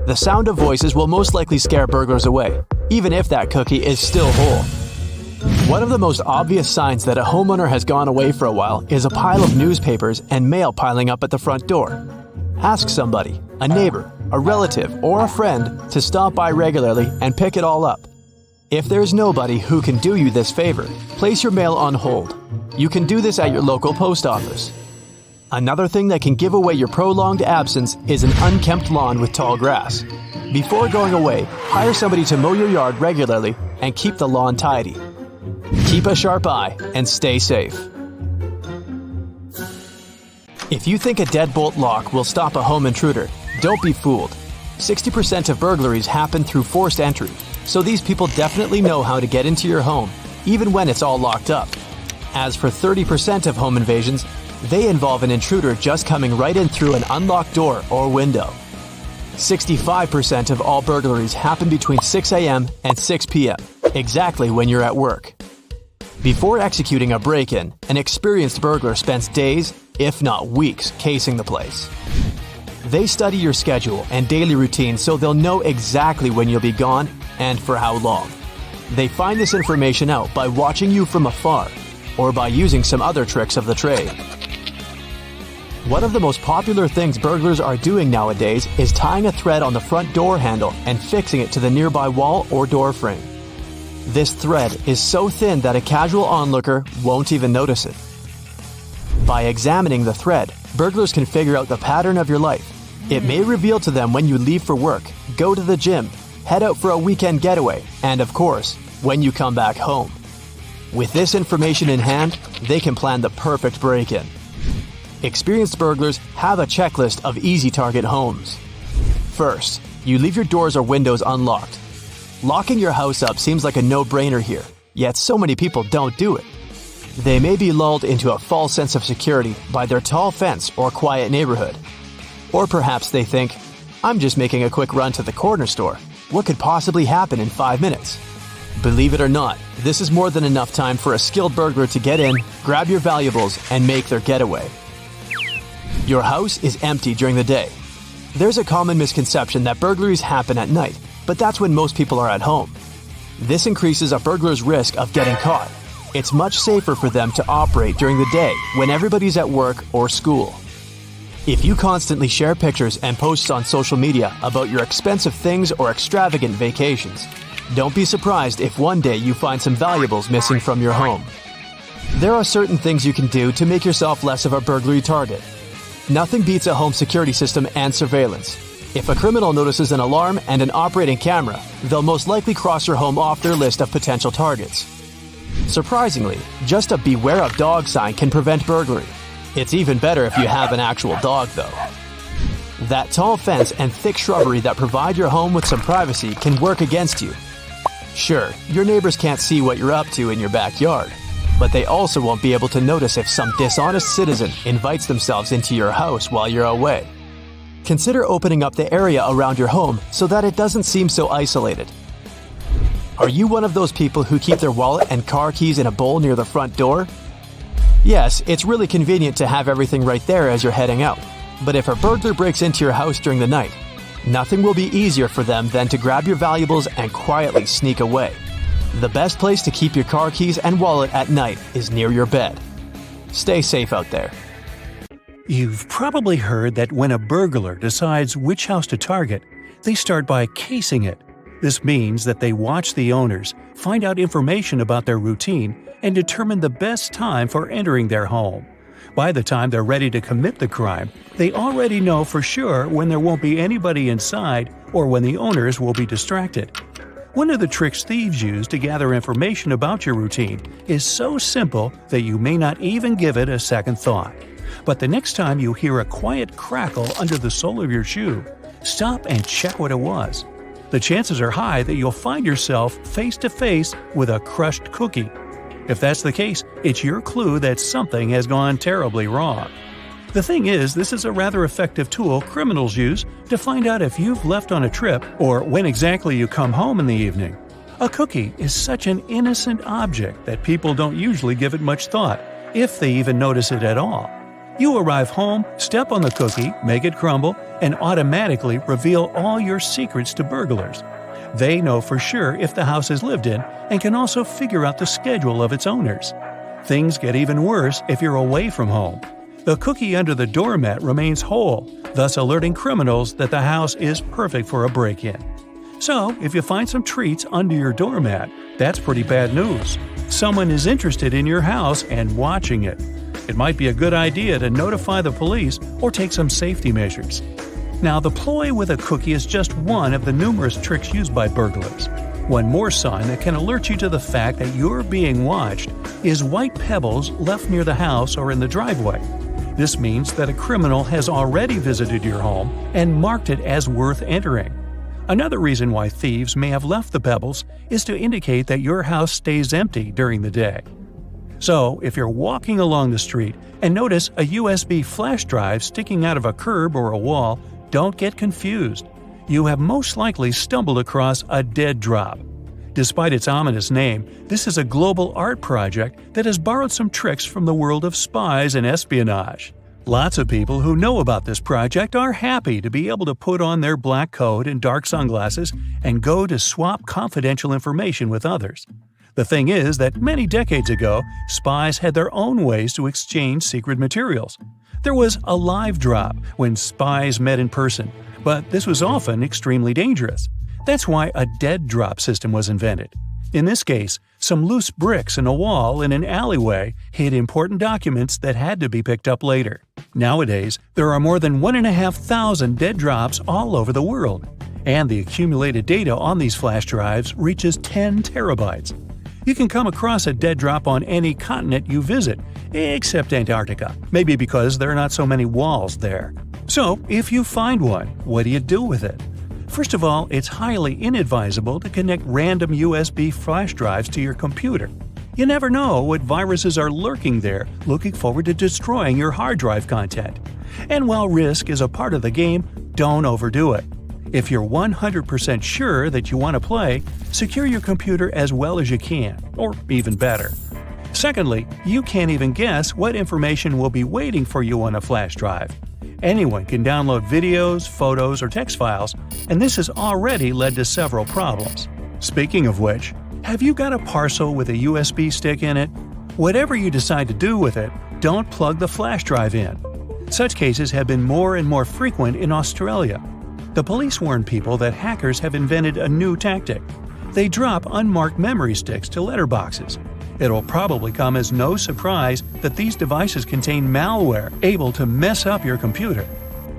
The sound of voices will most likely scare burglars away, even if that cookie is still whole. One of the most obvious signs that a homeowner has gone away for a while is a pile of newspapers and mail piling up at the front door. Ask somebody, a neighbor, a relative, or a friend to stop by regularly and pick it all up. If there's nobody who can do you this favor, place your mail on hold. You can do this at your local post office. Another thing that can give away your prolonged absence is an unkempt lawn with tall grass. Before going away, hire somebody to mow your yard regularly and keep the lawn tidy. Keep a sharp eye and stay safe. If you think a deadbolt lock will stop a home intruder, don't be fooled. 60% of burglaries happen through forced entry, so these people definitely know how to get into your home, even when it's all locked up. As for 30% of home invasions, they involve an intruder just coming right in through an unlocked door or window. 65% of all burglaries happen between 6 a.m. and 6 p.m., exactly when you're at work. Before executing a break-in, an experienced burglar spends days, if not weeks, casing the place. They study your schedule and daily routine so they'll know exactly when you'll be gone and for how long. They find this information out by watching you from afar or by using some other tricks of the trade. One of the most popular things burglars are doing nowadays is tying a thread on the front door handle and fixing it to the nearby wall or door frame. This thread is so thin that a casual onlooker won't even notice it. By examining the thread, burglars can figure out the pattern of your life. It may reveal to them when you leave for work, go to the gym, head out for a weekend getaway, and of course, when you come back home. With this information in hand, they can plan the perfect break-in. Experienced burglars have a checklist of easy target homes. First, you leave your doors or windows unlocked. Locking your house up seems like a no-brainer here, yet so many people don't do it. They may be lulled into a false sense of security by their tall fence or quiet neighborhood. Or perhaps they think, I'm just making a quick run to the corner store. What could possibly happen in 5 minutes? Believe it or not, this is more than enough time for a skilled burglar to get in, grab your valuables, and make their getaway. Your house is empty during the day. There's a common misconception that burglaries happen at night, but that's when most people are at home. This increases a burglar's risk of getting caught. It's much safer for them to operate during the day when everybody's at work or school. If you constantly share pictures and posts on social media about your expensive things or extravagant vacations, don't be surprised if one day you find some valuables missing from your home. There are certain things you can do to make yourself less of a burglary target. Nothing beats a home security system and surveillance. If a criminal notices an alarm and an operating camera, they'll most likely cross your home off their list of potential targets. Surprisingly, just a "Beware of Dog" sign can prevent burglary. It's even better if you have an actual dog, though. That tall fence and thick shrubbery that provide your home with some privacy can work against you. Sure, your neighbors can't see what you're up to in your backyard, but they also won't be able to notice if some dishonest citizen invites themselves into your house while you're away. Consider opening up the area around your home so that it doesn't seem so isolated. Are you one of those people who keep their wallet and car keys in a bowl near the front door? Yes, it's really convenient to have everything right there as you're heading out. But if a burglar breaks into your house during the night, nothing will be easier for them than to grab your valuables and quietly sneak away. The best place to keep your car keys and wallet at night is near your bed. Stay safe out there. You've probably heard that when a burglar decides which house to target, they start by casing it. This means that they watch the owners, find out information about their routine, and determine the best time for entering their home. By the time they're ready to commit the crime, they already know for sure when there won't be anybody inside or when the owners will be distracted. One of the tricks thieves use to gather information about your routine is so simple that you may not even give it a second thought. But the next time you hear a quiet crackle under the sole of your shoe, stop and check what it was. The chances are high that you'll find yourself face to face with a crushed cookie. If that's the case, it's your clue that something has gone terribly wrong. The thing is, this is a rather effective tool criminals use to find out if you've left on a trip or when exactly you come home in the evening. A cookie is such an innocent object that people don't usually give it much thought, if they even notice it at all. You arrive home, step on the cookie, make it crumble, and automatically reveal all your secrets to burglars. They know for sure if the house is lived in and can also figure out the schedule of its owners. Things get even worse if you're away from home. The cookie under the doormat remains whole, thus alerting criminals that the house is perfect for a break-in. So, if you find some treats under your doormat, that's pretty bad news. Someone is interested in your house and watching it. It might be a good idea to notify the police or take some safety measures. Now, the ploy with a cookie is just one of the numerous tricks used by burglars. One more sign that can alert you to the fact that you're being watched is white pebbles left near the house or in the driveway. This means that a criminal has already visited your home and marked it as worth entering. Another reason why thieves may have left the pebbles is to indicate that your house stays empty during the day. So, if you're walking along the street and notice a USB flash drive sticking out of a curb or a wall, don't get confused. You have most likely stumbled across a dead drop. Despite its ominous name, this is a global art project that has borrowed some tricks from the world of spies and espionage. Lots of people who know about this project are happy to be able to put on their black coat and dark sunglasses and go to swap confidential information with others. The thing is that many decades ago, spies had their own ways to exchange secret materials. There was a live drop when spies met in person, but this was often extremely dangerous. That's why a dead drop system was invented. In this case, some loose bricks in a wall in an alleyway hid important documents that had to be picked up later. Nowadays, there are more than 1,500 dead drops all over the world, and the accumulated data on these flash drives reaches 10 terabytes. You can come across a dead drop on any continent you visit, except Antarctica, maybe because there are not so many walls there. So, if you find one, what do you do with it? First of all, it's highly inadvisable to connect random USB flash drives to your computer. You never know what viruses are lurking there, looking forward to destroying your hard drive content. And while risk is a part of the game, don't overdo it. If you're 100% sure that you want to play, secure your computer as well as you can, or even better. Secondly, you can't even guess what information will be waiting for you on a flash drive. Anyone can download videos, photos, or text files, and this has already led to several problems. Speaking of which, have you got a parcel with a USB stick in it? Whatever you decide to do with it, don't plug the flash drive in. Such cases have been more and more frequent in Australia. The police warn people that hackers have invented a new tactic. They drop unmarked memory sticks to letterboxes. It'll probably come as no surprise that these devices contain malware able to mess up your computer.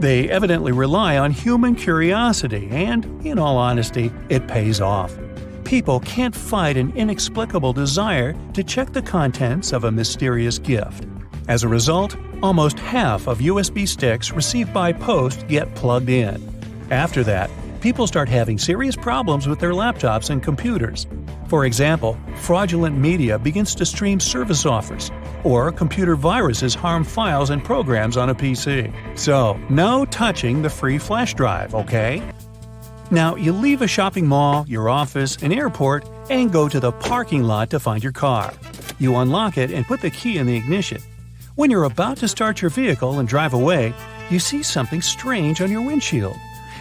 They evidently rely on human curiosity and, in all honesty, it pays off. People can't fight an inexplicable desire to check the contents of a mysterious gift. As a result, almost half of USB sticks received by post get plugged in. After that, people start having serious problems with their laptops and computers. For example, fraudulent media begins to stream service offers, or computer viruses harm files and programs on a PC. So, no touching the free flash drive, okay? Now, you leave a shopping mall, your office, an airport, and go to the parking lot to find your car. You unlock it and put the key in the ignition. When you're about to start your vehicle and drive away, you see something strange on your windshield.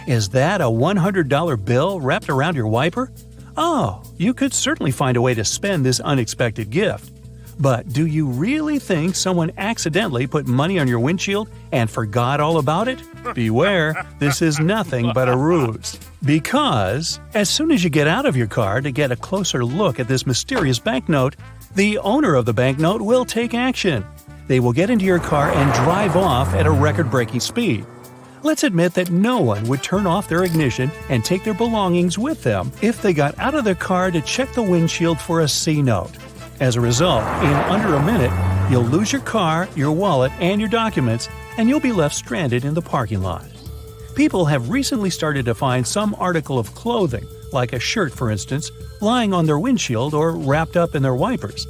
Is that a $100 bill wrapped around your wiper? Oh, you could certainly find a way to spend this unexpected gift. But do you really think someone accidentally put money on your windshield and forgot all about it? Beware, this is nothing but a ruse. Because as soon as you get out of your car to get a closer look at this mysterious banknote, the owner of the banknote will take action. They will get into your car and drive off at a record-breaking speed. Let's admit that no one would turn off their ignition and take their belongings with them if they got out of their car to check the windshield for a C note. As a result, in under a minute, you'll lose your car, your wallet, and your documents, and you'll be left stranded in the parking lot. People have recently started to find some article of clothing, like a shirt for instance, lying on their windshield or wrapped up in their wipers.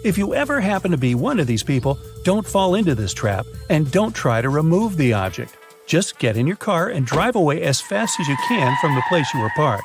If you ever happen to be one of these people, don't fall into this trap and don't try to remove the object. Just get in your car and drive away as fast as you can from the place you were parked.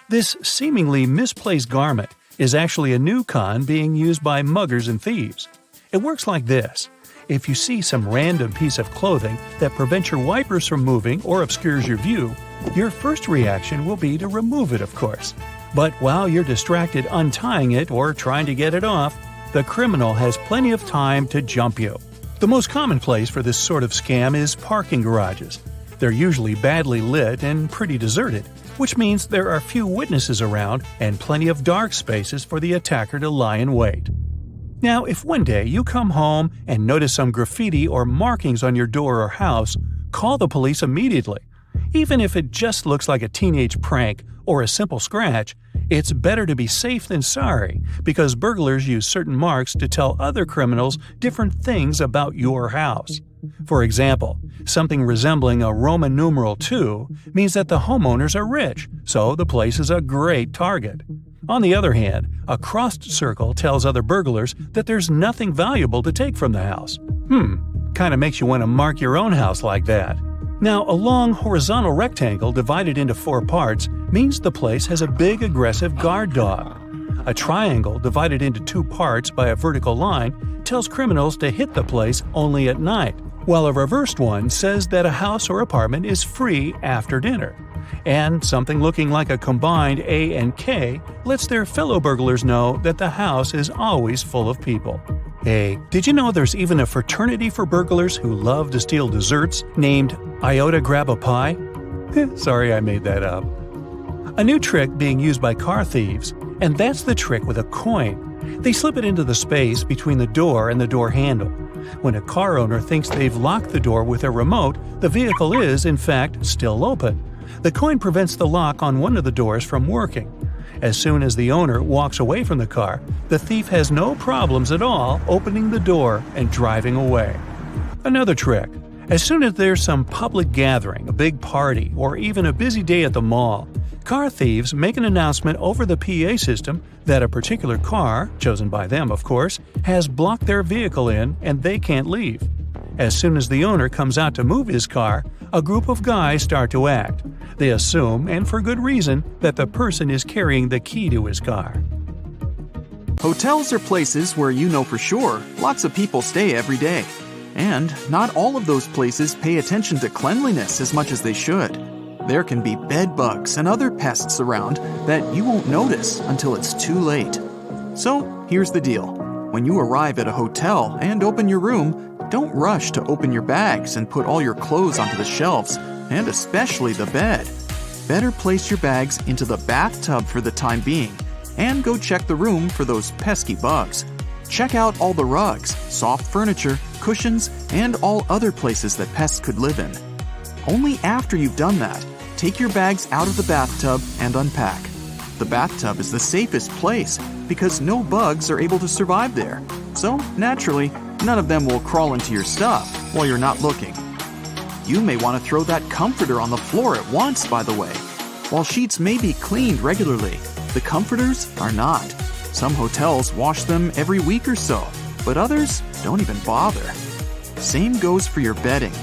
This seemingly misplaced garment is actually a new con being used by muggers and thieves. It works like this. If you see some random piece of clothing that prevents your wipers from moving or obscures your view, your first reaction will be to remove it, of course. But while you're distracted untying it or trying to get it off, the criminal has plenty of time to jump you. The most common place for this sort of scam is parking garages. They're usually badly lit and pretty deserted, which means there are few witnesses around and plenty of dark spaces for the attacker to lie in wait. Now, if one day you come home and notice some graffiti or markings on your door or house, call the police immediately. Even if it just looks like a teenage prank or a simple scratch, it's better to be safe than sorry, because burglars use certain marks to tell other criminals different things about your house. For example, something resembling a Roman numeral 2 means that the homeowners are rich, so the place is a great target. On the other hand, a crossed circle tells other burglars that there's nothing valuable to take from the house. Kinda makes you want to mark your own house like that. Now, a long horizontal rectangle divided into 4 parts means the place has a big aggressive guard dog. A triangle divided into 2 parts by a vertical line tells criminals to hit the place only at night, while a reversed one says that a house or apartment is free after dinner. And something looking like a combined A and K lets their fellow burglars know that the house is always full of people. Hey, did you know there's even a fraternity for burglars who love to steal desserts named Iota Grab a Pie? Sorry, I made that up. A new trick being used by car thieves, and that's the trick with a coin. They slip it into the space between the door and the door handle. When a car owner thinks they've locked the door with a remote, the vehicle is, in fact, still open. The coin prevents the lock on one of the doors from working. As soon as the owner walks away from the car, the thief has no problems at all opening the door and driving away. Another trick. As soon as there's some public gathering, a big party, or even a busy day at the mall, car thieves make an announcement over the PA system that a particular car, chosen by them of course, has blocked their vehicle in and they can't leave. As soon as the owner comes out to move his car, a group of guys start to act. They assume, and for good reason, that the person is carrying the key to his car. Hotels are places where you know for sure lots of people stay every day. And not all of those places pay attention to cleanliness as much as they should. There can be bed bugs and other pests around that you won't notice until it's too late. So here's the deal. When you arrive at a hotel and open your room, don't rush to open your bags and put all your clothes onto the shelves, and especially the bed. Better place your bags into the bathtub for the time being, and go check the room for those pesky bugs. Check out all the rugs, soft furniture, cushions, and all other places that pests could live in. Only after you've done that, take your bags out of the bathtub and unpack. The bathtub is the safest place because no bugs are able to survive there. So, naturally, none of them will crawl into your stuff while you're not looking. You may want to throw that comforter on the floor at once, by the way. While sheets may be cleaned regularly, the comforters are not. Some hotels wash them every week or so, but others don't even bother. Same goes for your bedding.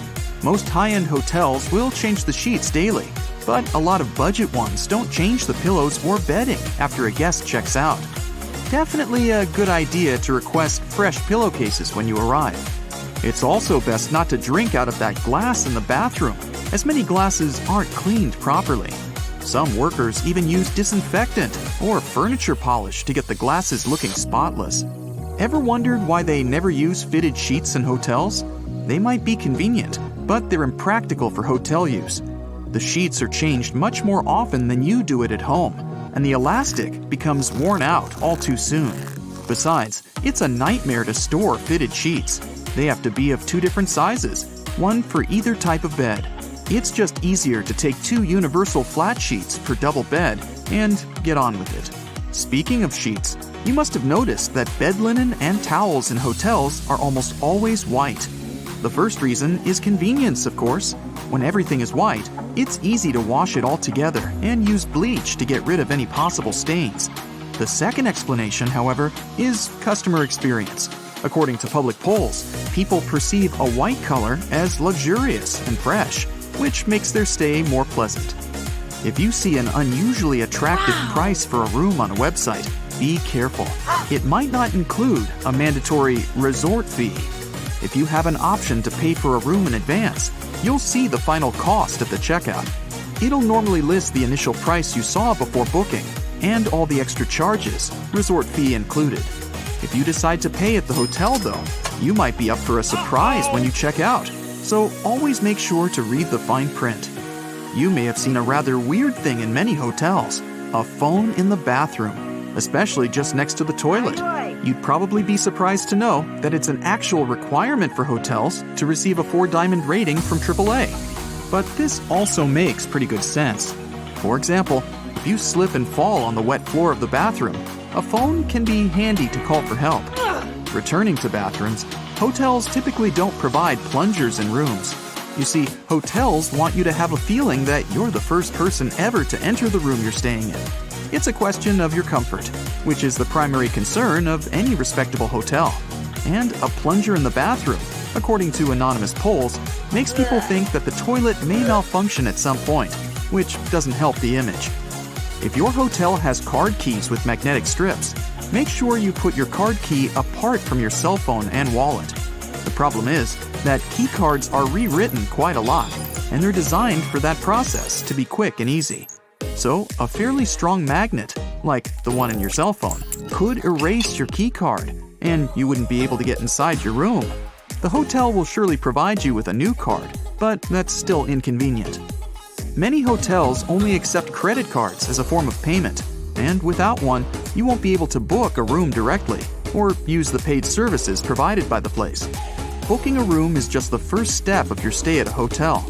Most high-end hotels will change the sheets daily, but a lot of budget ones don't change the pillows or bedding after a guest checks out. Definitely a good idea to request fresh pillowcases when you arrive. It's also best not to drink out of that glass in the bathroom, as many glasses aren't cleaned properly. Some workers even use disinfectant or furniture polish to get the glasses looking spotless. Ever wondered why they never use fitted sheets in hotels? They might be convenient, but they're impractical for hotel use. The sheets are changed much more often than you do it at home, and the elastic becomes worn out all too soon. Besides, it's a nightmare to store fitted sheets. They have to be of 2 different sizes, one for either type of bed. It's just easier to take 2 universal flat sheets per double bed and get on with it. Speaking of sheets, you must have noticed that bed linen and towels in hotels are almost always white. The first reason is convenience, of course. When everything is white, it's easy to wash it all together and use bleach to get rid of any possible stains. The second explanation, however, is customer experience. According to public polls, people perceive a white color as luxurious and fresh, which makes their stay more pleasant. If you see an unusually attractive price for a room on a website, be careful. It might not include a mandatory resort fee. If you have an option to pay for a room in advance, you'll see the final cost at the checkout. It'll normally list the initial price you saw before booking and all the extra charges, resort fee included. If you decide to pay at the hotel, though, you might be up for a surprise when you check out. So always make sure to read the fine print. You may have seen a rather weird thing in many hotels, a phone in the bathroom, especially just next to the toilet. You'd probably be surprised to know that it's an actual requirement for hotels to receive a 4-diamond rating from AAA. But this also makes pretty good sense. For example, if you slip and fall on the wet floor of the bathroom, a phone can be handy to call for help. Returning to bathrooms, hotels typically don't provide plungers in rooms. You see, hotels want you to have a feeling that you're the first person ever to enter the room you're staying in. It's a question of your comfort, which is the primary concern of any respectable hotel. And a plunger in the bathroom, according to anonymous polls, makes people think that the toilet may malfunction at some point, which doesn't help the image. If your hotel has card keys with magnetic strips, make sure you put your card key apart from your cell phone and wallet. The problem is that key cards are rewritten quite a lot, and they're designed for that process to be quick and easy. So, a fairly strong magnet, like the one in your cell phone, could erase your key card, and you wouldn't be able to get inside your room. The hotel will surely provide you with a new card, but that's still inconvenient. Many hotels only accept credit cards as a form of payment, and without one, you won't be able to book a room directly or use the paid services provided by the place. Booking a room is just the first step of your stay at a hotel.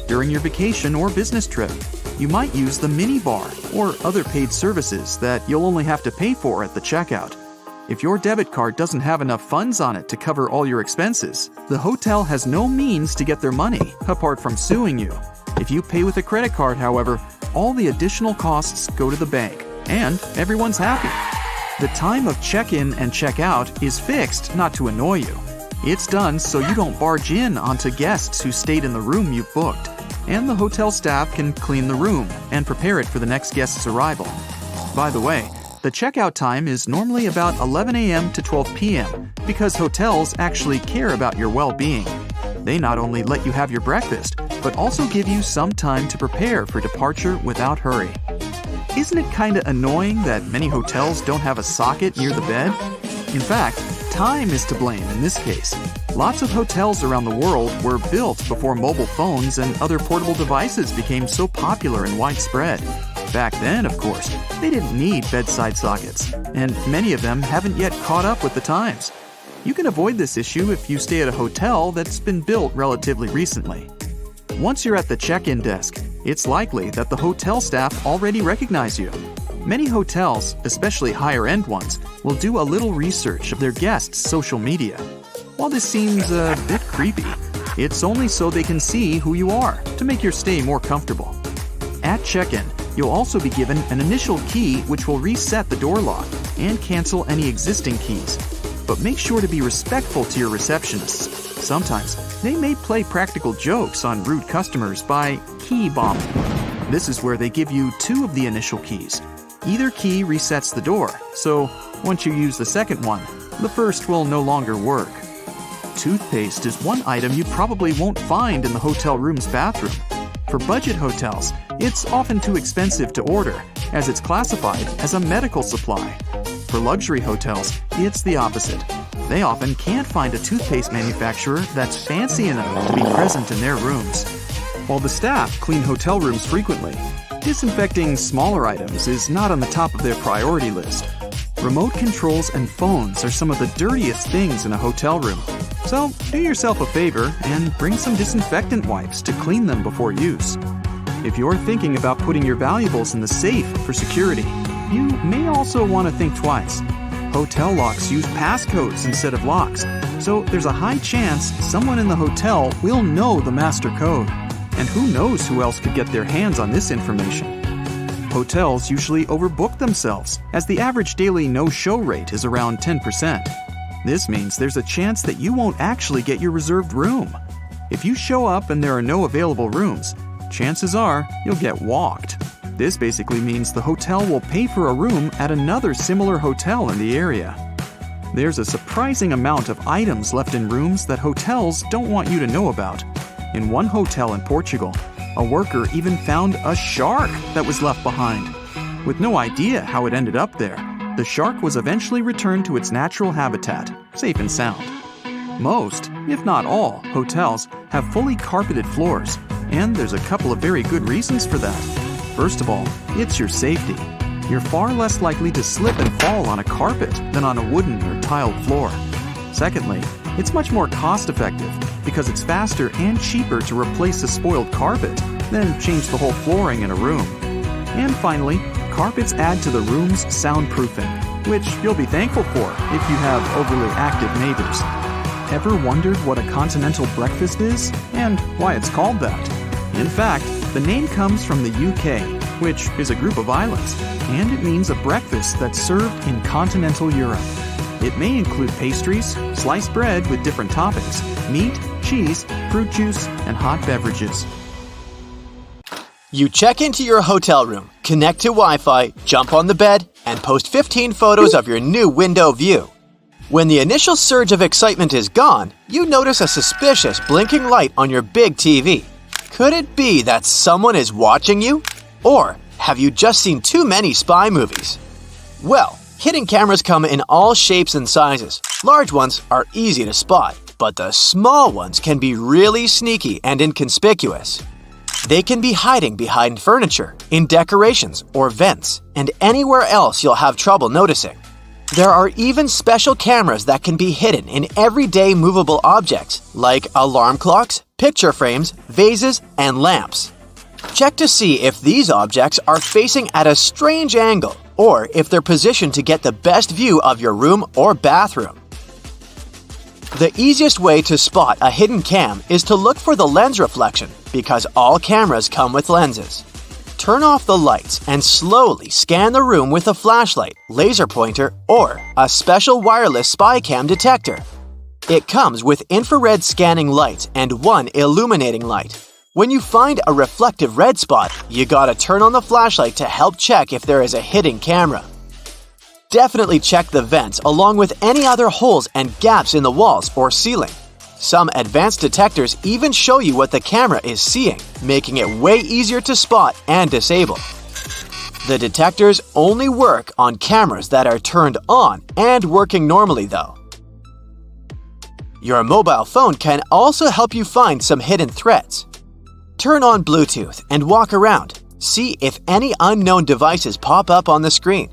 During your vacation or business trip, you might use the minibar or other paid services that you'll only have to pay for at the checkout. If your debit card doesn't have enough funds on it to cover all your expenses, the hotel has no means to get their money apart from suing you. If you pay with a credit card, however, all the additional costs go to the bank, and everyone's happy. The time of check-in and check-out is fixed not to annoy you. It's done so you don't barge in onto guests who stayed in the room you've booked, and the hotel staff can clean the room and prepare it for the next guest's arrival. By the way, the checkout time is normally about 11 a.m. to 12 p.m. because hotels actually care about your well-being. They not only let you have your breakfast, but also give you some time to prepare for departure without hurry. Isn't it kinda annoying that many hotels don't have a socket near the bed? In fact, time is to blame in this case. Lots of hotels around the world were built before mobile phones and other portable devices became so popular and widespread. Back then, of course, they didn't need bedside sockets, and many of them haven't yet caught up with the times. You can avoid this issue if you stay at a hotel that's been built relatively recently. Once you're at the check-in desk, it's likely that the hotel staff already recognize you. Many hotels, especially higher-end ones, will do a little research of their guests' social media. While this seems a bit creepy, it's only so they can see who you are to make your stay more comfortable. At check-in, you'll also be given an initial key which will reset the door lock and cancel any existing keys. But make sure to be respectful to your receptionists. Sometimes, they may play practical jokes on rude customers by key bombing. This is where they give you 2 of the initial keys. Either key resets the door, so once you use the second one, the first will no longer work. Toothpaste is one item you probably won't find in the hotel room's bathroom. For budget hotels, it's often too expensive to order, as it's classified as a medical supply. for luxury hotels, it's the opposite. They often can't find a toothpaste manufacturer that's fancy enough to be present in their rooms. While the staff clean hotel rooms frequently, disinfecting smaller items is not on the top of their priority list. Remote controls and phones are some of the dirtiest things in a hotel room. So do yourself a favor and bring some disinfectant wipes to clean them before use. If you're thinking about putting your valuables in the safe for security, you may also want to think twice. Hotel locks use passcodes instead of locks, so there's a high chance someone in the hotel will know the master code. And who knows who else could get their hands on this information? Hotels usually overbook themselves, as the average daily no-show rate is around 10%. This means there's a chance that you won't actually get your reserved room. If you show up and there are no available rooms, chances are you'll get walked. This basically means the hotel will pay for a room at another similar hotel in the area. There's a surprising amount of items left in rooms that hotels don't want you to know about. In one hotel in Portugal, a worker even found a shark that was left behind. With no idea how it ended up there, the shark was eventually returned to its natural habitat, safe and sound. Most, if not all, hotels have fully carpeted floors, and there's a couple of very good reasons for that. First of all, it's your safety. You're far less likely to slip and fall on a carpet than on a wooden or tiled floor. Secondly, it's much more cost-effective because it's faster and cheaper to replace a spoiled carpet than change the whole flooring in a room. And finally, carpets add to the room's soundproofing, which you'll be thankful for if you have overly active neighbors. Ever wondered what a continental breakfast is and why it's called that? In fact, the name comes from the UK, which is a group of islands, and it means a breakfast that's served in continental Europe. It may include pastries, sliced bread with different toppings, meat, cheese, fruit juice, and hot beverages. You check into your hotel room, connect to Wi-Fi, jump on the bed, and post 15 photos of your new window view. When the initial surge of excitement is gone, you notice a suspicious blinking light on your big TV. Could it be that someone is watching you? Or have you just seen too many spy movies? Well, hidden cameras come in all shapes and sizes. Large ones are easy to spot, but the small ones can be really sneaky and inconspicuous. They can be hiding behind furniture, in decorations or vents, and anywhere else you'll have trouble noticing. There are even special cameras that can be hidden in everyday movable objects like alarm clocks, picture frames, vases, and lamps. Check to see if these objects are facing at a strange angle or if they're positioned to get the best view of your room or bathroom. The easiest way to spot a hidden cam is to look for the lens reflection because all cameras come with lenses. Turn off the lights and slowly scan the room with a flashlight, laser pointer, or a special wireless spy cam detector. It comes with infrared scanning lights and one illuminating light. When you find a reflective red spot, you gotta turn on the flashlight to help check if there is a hidden camera. Definitely check the vents along with any other holes and gaps in the walls or ceiling. Some advanced detectors even show you what the camera is seeing, making it way easier to spot and disable. The detectors only work on cameras that are turned on and working normally though. Your mobile phone can also help you find some hidden threats. Turn on Bluetooth and walk around. See if any unknown devices pop up on the screen.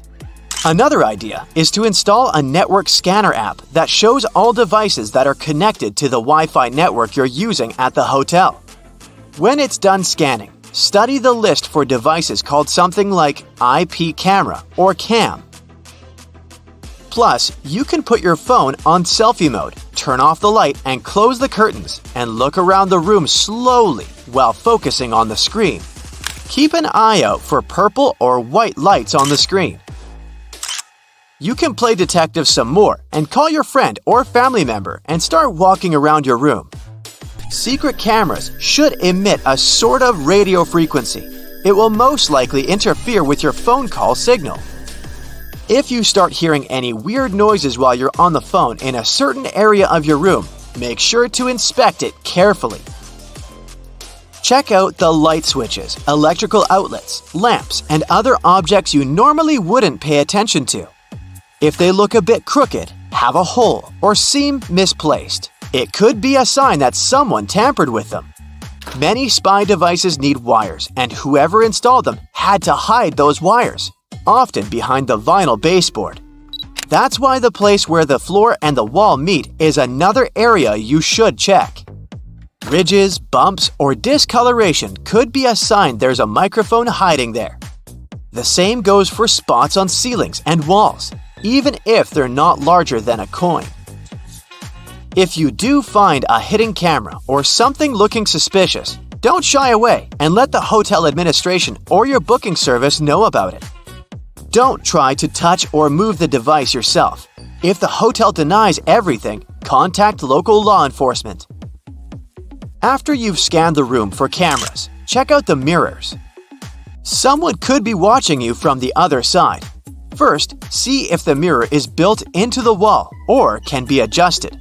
Another idea is to install a network scanner app that shows all devices that are connected to the Wi-Fi network you're using at the hotel. When it's done scanning, study the list for devices called something like IP camera or cam. Plus, you can put your phone on selfie mode, turn off the light and close the curtains, and look around the room slowly while focusing on the screen. Keep an eye out for purple or white lights on the screen. You can play detective some more and call your friend or family member and start walking around your room. Secret cameras should emit a sort of radio frequency. It will most likely interfere with your phone call signal. If you start hearing any weird noises while you're on the phone in a certain area of your room, make sure to inspect it carefully. Check out the light switches, electrical outlets, lamps, and other objects you normally wouldn't pay attention to. If they look a bit crooked, have a hole, or seem misplaced, it could be a sign that someone tampered with them. Many spy devices need wires, and whoever installed them had to hide those wires, often behind the vinyl baseboard. That's why the place where the floor and the wall meet is another area you should check. Ridges, bumps, or discoloration could be a sign there's a microphone hiding there. The same goes for spots on ceilings and walls, even if they're not larger than a coin. If you do find a hidden camera or something looking suspicious, don't shy away and let the hotel administration or your booking service know about it. Don't try to touch or move the device yourself. If the hotel denies everything, contact local law enforcement. After you've scanned the room for cameras, check out the mirrors. Someone could be watching you from the other side. First, see if the mirror is built into the wall or can be adjusted.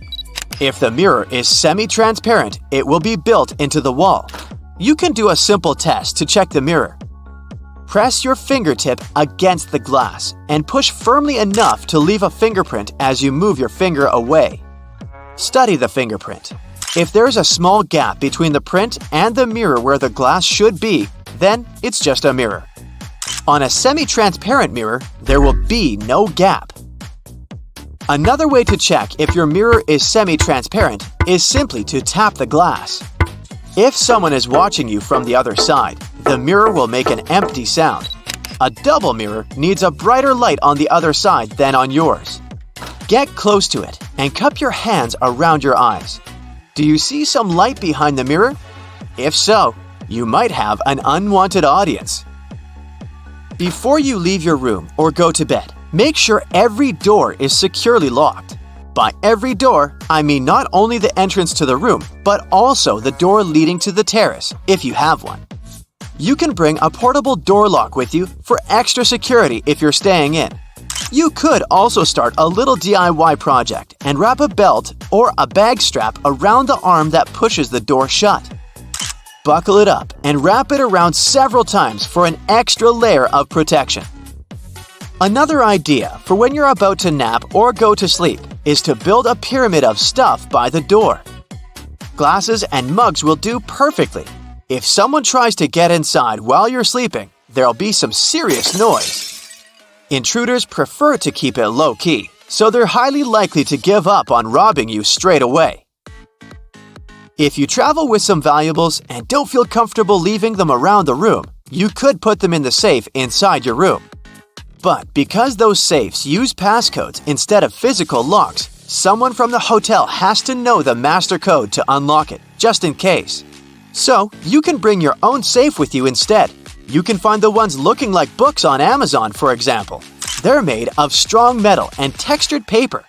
If the mirror is semi-transparent, it will be built into the wall. You can do a simple test to check the mirror. Press your fingertip against the glass and push firmly enough to leave a fingerprint as you move your finger away. Study the fingerprint. If there's a small gap between the print and the mirror where the glass should be, then it's just a mirror. On a semi-transparent mirror, there will be no gap. Another way to check if your mirror is semi-transparent is simply to tap the glass. If someone is watching you from the other side, the mirror will make an empty sound. A double mirror needs a brighter light on the other side than on yours. Get close to it and cup your hands around your eyes. Do you see some light behind the mirror? If so, you might have an unwanted audience. Before you leave your room or go to bed, make sure every door is securely locked. By every door, I mean not only the entrance to the room, but also the door leading to the terrace, if you have one. You can bring a portable door lock with you for extra security if you're staying in. You could also start a little DIY project and wrap a belt or a bag strap around the arm that pushes the door shut. Buckle it up and wrap it around several times for an extra layer of protection. Another idea for when you're about to nap or go to sleep is to build a pyramid of stuff by the door. Glasses and mugs will do perfectly. If someone tries to get inside while you're sleeping, there'll be some serious noise. Intruders prefer to keep it low-key, so they're highly likely to give up on robbing you straight away. If you travel with some valuables and don't feel comfortable leaving them around the room, you could put them in the safe inside your room. But because those safes use passcodes instead of physical locks, someone from the hotel has to know the master code to unlock it, just in case. So, you can bring your own safe with you instead. You can find the ones looking like books on Amazon, for example. They're made of strong metal and textured paper.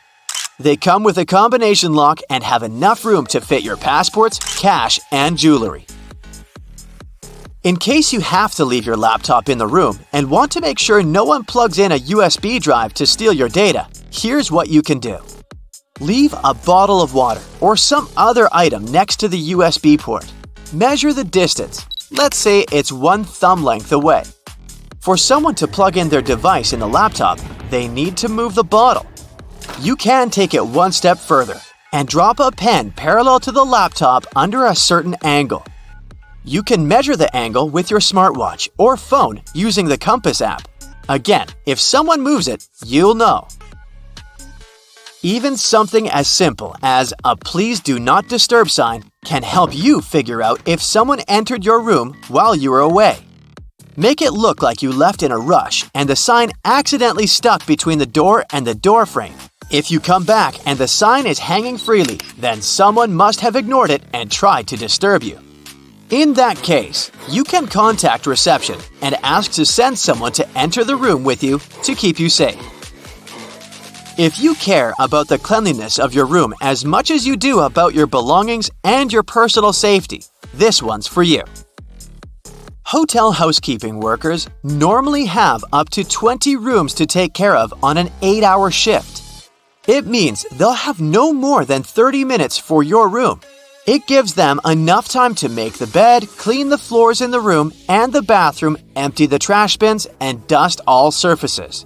They come with a combination lock and have enough room to fit your passports, cash, and jewelry. In case you have to leave your laptop in the room and want to make sure no one plugs in a USB drive to steal your data, here's what you can do. Leave a bottle of water or some other item next to the USB port. Measure the distance. Let's say it's 1 thumb length away. For someone to plug in their device in the laptop, they need to move the bottle. You can take it one step further and drop a pen parallel to the laptop under a certain angle. You can measure the angle with your smartwatch or phone using the Compass app. Again, if someone moves it, you'll know. Even something as simple as a "Please do not disturb" sign can help you figure out if someone entered your room while you were away. Make it look like you left in a rush and the sign accidentally stuck between the door and the door frame. If you come back and the sign is hanging freely, then someone must have ignored it and tried to disturb you. In that case, you can contact reception and ask to send someone to enter the room with you to keep you safe. If you care about the cleanliness of your room as much as you do about your belongings and your personal safety, this one's for you. Hotel housekeeping workers normally have up to 20 rooms to take care of on an 8-hour shift. It means they'll have no more than 30 minutes for your room. It gives them enough time to make the bed, clean the floors in the room and the bathroom, empty the trash bins, and dust all surfaces.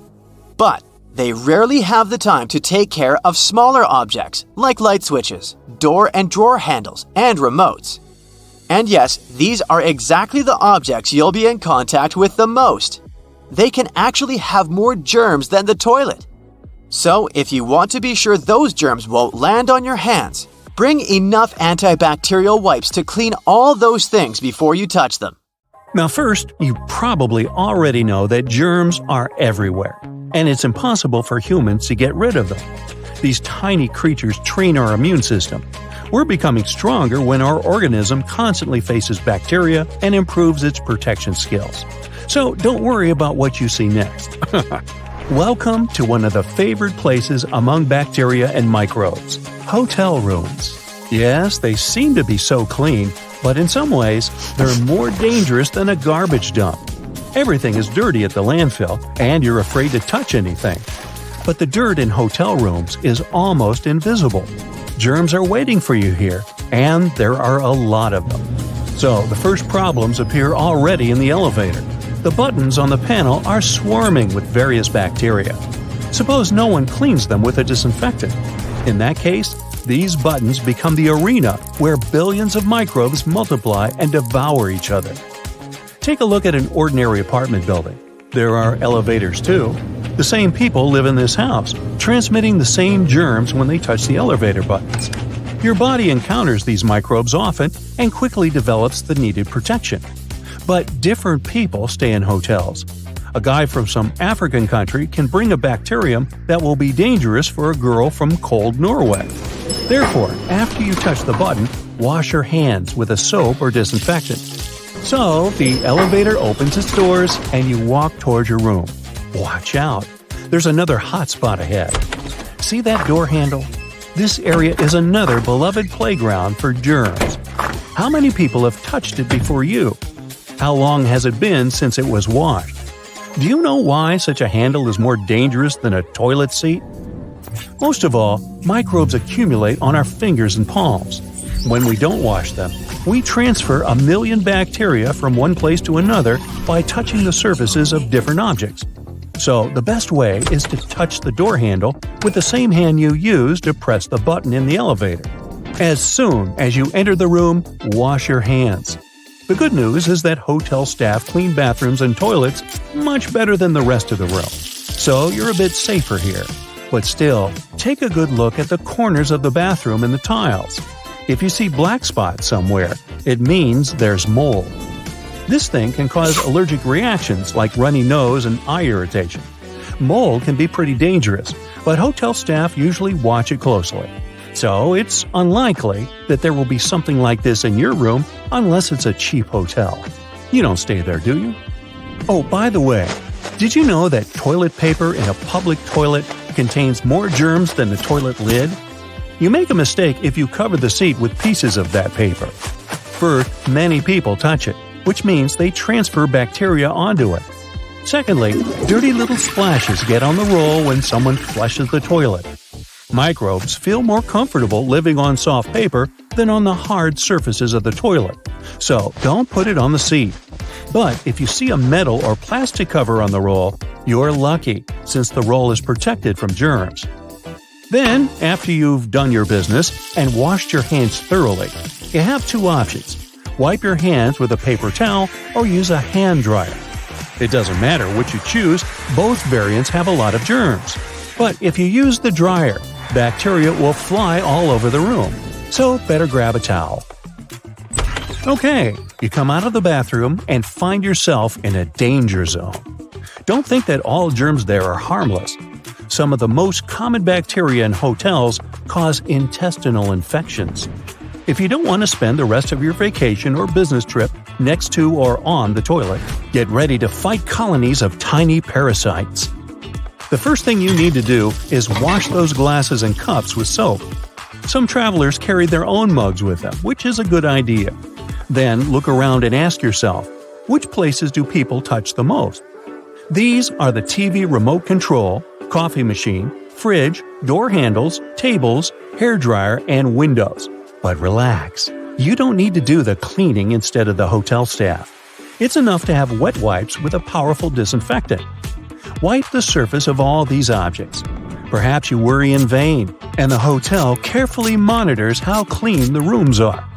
But They rarely have the time to take care of smaller objects like light switches, door and drawer handles, and remotes. And yes, these are exactly the objects you'll be in contact with the most. They can actually have more germs than the toilet. So, if you want to be sure those germs won't land on your hands, bring enough antibacterial wipes to clean all those things before you touch them. Now first, you probably already know that germs are everywhere, and it's impossible for humans to get rid of them. These tiny creatures train our immune system. We're becoming stronger when our organism constantly faces bacteria and improves its protection skills. So don't worry about what you see next. Welcome to one of the favored places among bacteria and microbes, hotel rooms. Yes, they seem to be so clean, but in some ways, they're more dangerous than a garbage dump. Everything is dirty at the landfill, and you're afraid to touch anything. But the dirt in hotel rooms is almost invisible. Germs are waiting for you here, and there are a lot of them. So the first problems appear already in the elevator. The buttons on the panel are swarming with various bacteria. Suppose no one cleans them with a disinfectant. In that case, these buttons become the arena where billions of microbes multiply and devour each other. Take a look at an ordinary apartment building. There are elevators too. The same people live in this house, transmitting the same germs when they touch the elevator buttons. Your body encounters these microbes often and quickly develops the needed protection. But different people stay in hotels. A guy from some African country can bring a bacterium that will be dangerous for a girl from cold Norway. Therefore, after you touch the button, wash your hands with a soap or disinfectant. So, the elevator opens its doors and you walk towards your room. Watch out! There's another hotspot ahead. See that door handle? This area is another beloved playground for germs. How many people have touched it before you? How long has it been since it was washed? Do you know why such a handle is more dangerous than a toilet seat? Most of all, microbes accumulate on our fingers and palms. When we don't wash them, we transfer 1 million bacteria from one place to another by touching the surfaces of different objects. So, the best way is to touch the door handle with the same hand you use to press the button in the elevator. As soon as you enter the room, wash your hands. The good news is that hotel staff clean bathrooms and toilets much better than the rest of the room. So, you're a bit safer here. But still, take a good look at the corners of the bathroom and the tiles. If you see black spots somewhere, it means there's mold. This thing can cause allergic reactions like runny nose and eye irritation. Mold can be pretty dangerous, but hotel staff usually watch it closely. So it's unlikely that there will be something like this in your room unless it's a cheap hotel. You don't stay there, do you? Oh, by the way, did you know that toilet paper in a public toilet contains more germs than the toilet lid? You make a mistake if you cover the seat with pieces of that paper. First, many people touch it, which means they transfer bacteria onto it. Secondly, dirty little splashes get on the roll when someone flushes the toilet. Microbes feel more comfortable living on soft paper than on the hard surfaces of the toilet, so don't put it on the seat. But if you see a metal or plastic cover on the roll, you're lucky, since the roll is protected from germs. Then, after you've done your business and washed your hands thoroughly, you have two options. Wipe your hands with a paper towel or use a hand dryer. It doesn't matter which you choose, both variants have a lot of germs. But if you use the dryer, bacteria will fly all over the room, so better grab a towel. Okay, you come out of the bathroom and find yourself in a danger zone. Don't think that all germs there are harmless. Some of the most common bacteria in hotels cause intestinal infections. If you don't want to spend the rest of your vacation or business trip next to or on the toilet, get ready to fight colonies of tiny parasites. The first thing you need to do is wash those glasses and cups with soap. Some travelers carry their own mugs with them, which is a good idea. Then look around and ask yourself, which places do people touch the most? These are the TV remote control, coffee machine, fridge, door handles, tables, hairdryer, and windows. But relax, you don't need to do the cleaning instead of the hotel staff. It's enough to have wet wipes with a powerful disinfectant. Wipe the surface of all these objects. Perhaps you worry in vain, and the hotel carefully monitors how clean the rooms are.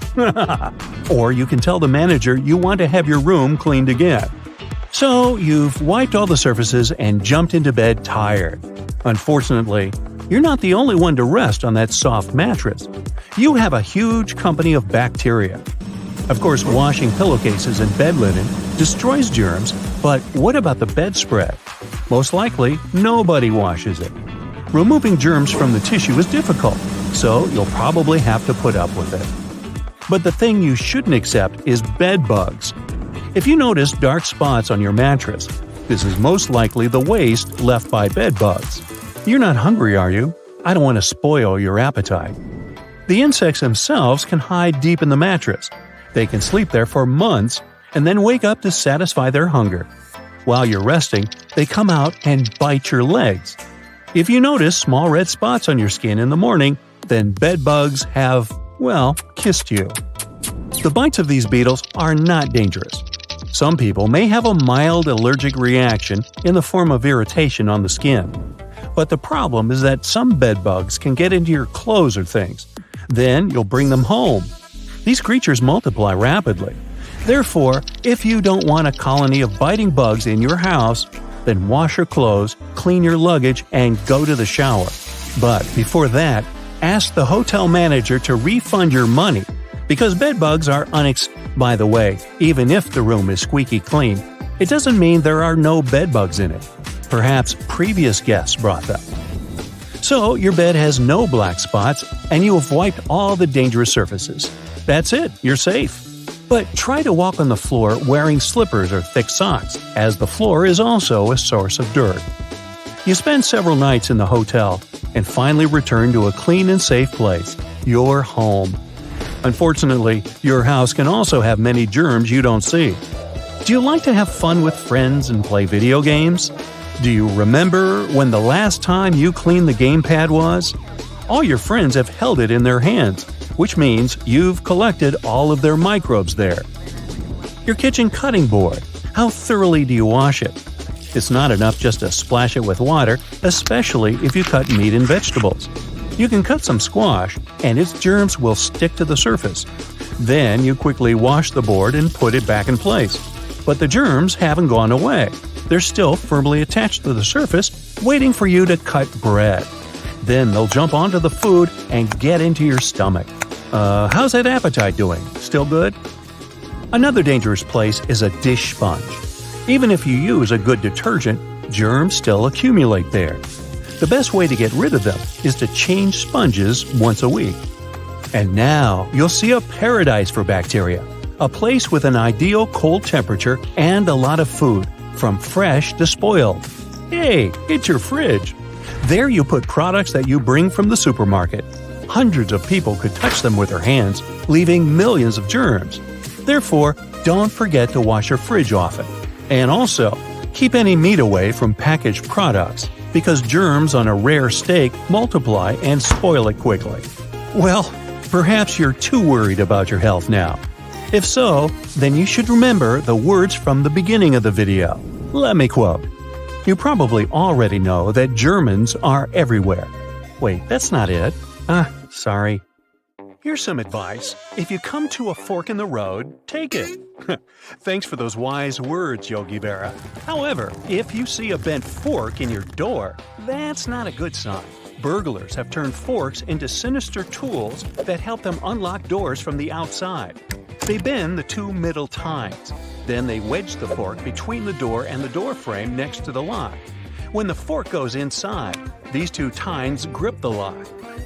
Or you can tell the manager you want to have your room cleaned again. So, you've wiped all the surfaces and jumped into bed tired. Unfortunately, you're not the only one to rest on that soft mattress. You have a huge company of bacteria. Of course, washing pillowcases and bed linen destroys germs, but what about the bedspread? Most likely, nobody washes it. Removing germs from the tissue is difficult, so you'll probably have to put up with it. But the thing you shouldn't accept is bed bugs. If you notice dark spots on your mattress, this is most likely the waste left by bed bugs. You're not hungry, are you? I don't want to spoil your appetite. The insects themselves can hide deep in the mattress. They can sleep there for months and then wake up to satisfy their hunger. While you're resting, they come out and bite your legs. If you notice small red spots on your skin in the morning, then bed bugs have, well, kissed you. The bites of these beetles are not dangerous. Some people may have a mild allergic reaction in the form of irritation on the skin. But the problem is that some bed bugs can get into your clothes or things. Then you'll bring them home. These creatures multiply rapidly. Therefore, if you don't want a colony of biting bugs in your house, then wash your clothes, clean your luggage, and go to the shower. But before that, ask the hotel manager to refund your money, because bed bugs are By the way, even if the room is squeaky clean, it doesn't mean there are no bed bugs in it. Perhaps previous guests brought them. So your bed has no black spots, and you have wiped all the dangerous surfaces. That's it, you're safe. But try to walk on the floor wearing slippers or thick socks, as the floor is also a source of dirt. You spend several nights in the hotel, and finally return to a clean and safe place, your home. Unfortunately, your house can also have many germs you don't see. Do you like to have fun with friends and play video games? Do you remember when the last time you cleaned the gamepad was? All your friends have held it in their hands, which means you've collected all of their microbes there. Your kitchen cutting board. How thoroughly do you wash it? It's not enough just to splash it with water, especially if you cut meat and vegetables. You can cut some squash, and its germs will stick to the surface. Then you quickly wash the board and put it back in place. But the germs haven't gone away. They're still firmly attached to the surface, waiting for you to cut bread. Then they'll jump onto the food and get into your stomach. How's that appetite doing? Still good? Another dangerous place is a dish sponge. Even if you use a good detergent, germs still accumulate there. The best way to get rid of them is to change sponges once a week. And now you'll see a paradise for bacteria. A place with an ideal cold temperature and a lot of food, from fresh to spoiled. Hey, it's your fridge. There you put products that you bring from the supermarket. Hundreds of people could touch them with their hands, leaving millions of germs. Therefore, don't forget to wash your fridge often. And also, keep any meat away from packaged products, because germs on a rare steak multiply and spoil it quickly. Well, perhaps you're too worried about your health now. If so, then you should remember the words from the beginning of the video. Let me quote. You probably already know that Germans are everywhere. Wait, that's not it. Sorry. Here's some advice. If you come to a fork in the road, take it. Thanks for those wise words, Yogi Berra. However, if you see a bent fork in your door, that's not a good sign. Burglars have turned forks into sinister tools that help them unlock doors from the outside. They bend the two middle tines. Then they wedge the fork between the door and the door frame next to the lock. When the fork goes inside, these two tines grip the lock.